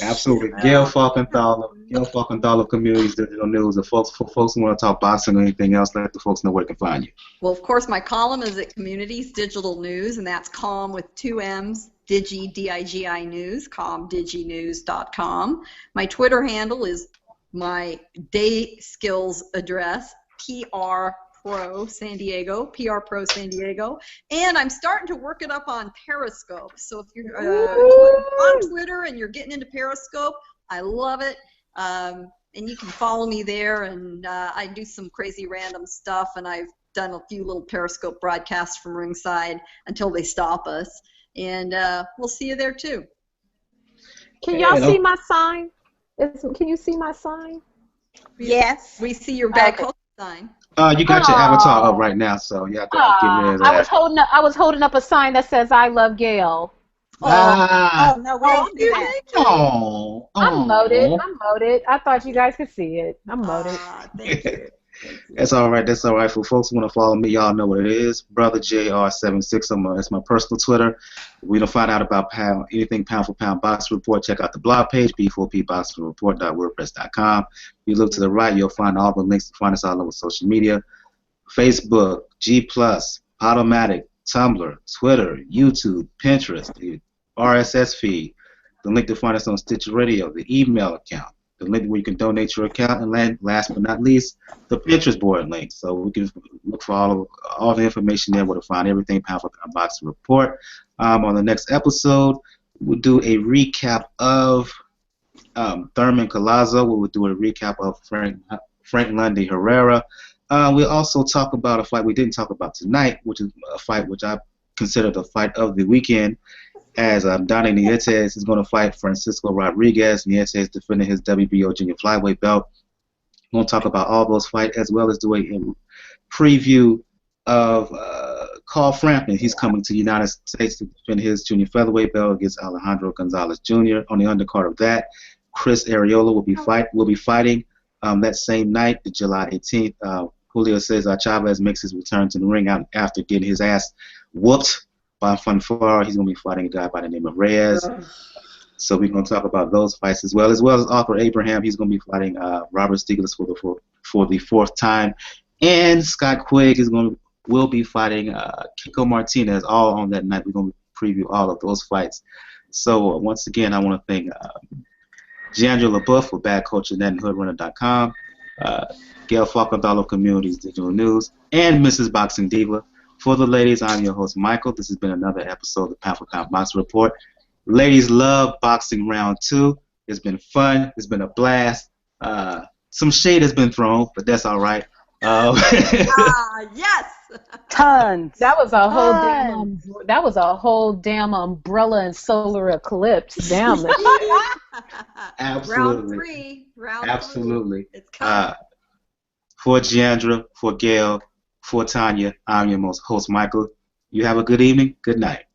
Absolutely. Gayle Falcon of Communities Digital News. For folks who want to talk boxing or anything else, let the folks know where they can find you. Well, of course, my column is at Communities Digital News, and that's calm with 2 M's, Digi, D-I-G-I News, calmdiginews.com. My Twitter handle is my day skills address, PR Pro San Diego, and I'm starting to work it up on Periscope. So if you're on Twitter and you're getting into Periscope, I love it. And you can follow me there, and I do some crazy random stuff, and I've done a few little Periscope broadcasts from ringside until they stop us. And we'll see you there too. Can y'all see my sign? Can you see my sign? Yes. We see your bad coach sign. You got your avatar up right now, so you have to get rid of that. I was holding up a sign that says "I love Gayle." Oh no, we don't do that. I'm moated. I thought you guys could see it. I'm moated. Thank you. That's all right. For folks who want to follow me, y'all know what it is. Brother JR76. That's my personal Twitter. If we don't find out about anything pound for pound boxing report, check out the blog page, b4pboxingreport.wordpress.com. If you look to the right, you'll find all the links to find us all over social media. Facebook, G+, Automatic, Tumblr, Twitter, YouTube, Pinterest, the RSS feed, the link to find us on Stitcher Radio, the email account, the link where you can donate your account, and last but not least, the Pinterest board link. So we can look for all the information there where to find everything Pound for Pound Boxing Report. On the next episode, we'll do a recap of Thurman Collazo. We'll do a recap of Frank Lundy Herrera. We'll also talk about a fight we didn't talk about tonight, which is a fight which I consider the fight of the weekend, as Donnie Nietes is going to fight Francisco Rodriguez. Nietes is defending his WBO junior flyweight belt. We're going to talk about all those fights as well as do a preview of Carl Frampton. He's coming to the United States to defend his junior featherweight belt against Alejandro Gonzalez Jr. On the undercard of that, Chris Arreola will be fighting that same night, July 18th. Julio Cesar Chavez makes his return to the ring after getting his ass whooped by Funfara. He's going to be fighting a guy by the name of Reyes. So we're going to talk about those fights as well as Arthur Abraham. He's going to be fighting Robert Stiglitz for the fourth time. And Scott Quigg will be fighting Kiko Martinez all on that night. We're going to preview all of those fights. So once again, I want to thank Jeandra LaBeouf for Bad Culture Net and HoodRunner.com, Gayle Falcon of Communities Digital News, and Mrs. Boxing Diva. For the ladies, I'm your host, Michael. This has been another episode of the Pound for Pound Boxing Report. Ladies love Boxing Round 2. It's been fun. It's been a blast. Some shade has been thrown, but that's all right. Yes. Tons. That was a whole damn umbrella and solar eclipse. Damn. Absolutely. Round Absolutely. 3. It's coming. For Jeandra, for Gayle, for Tanya, I'm your host, Michael. You have a good evening. Good night.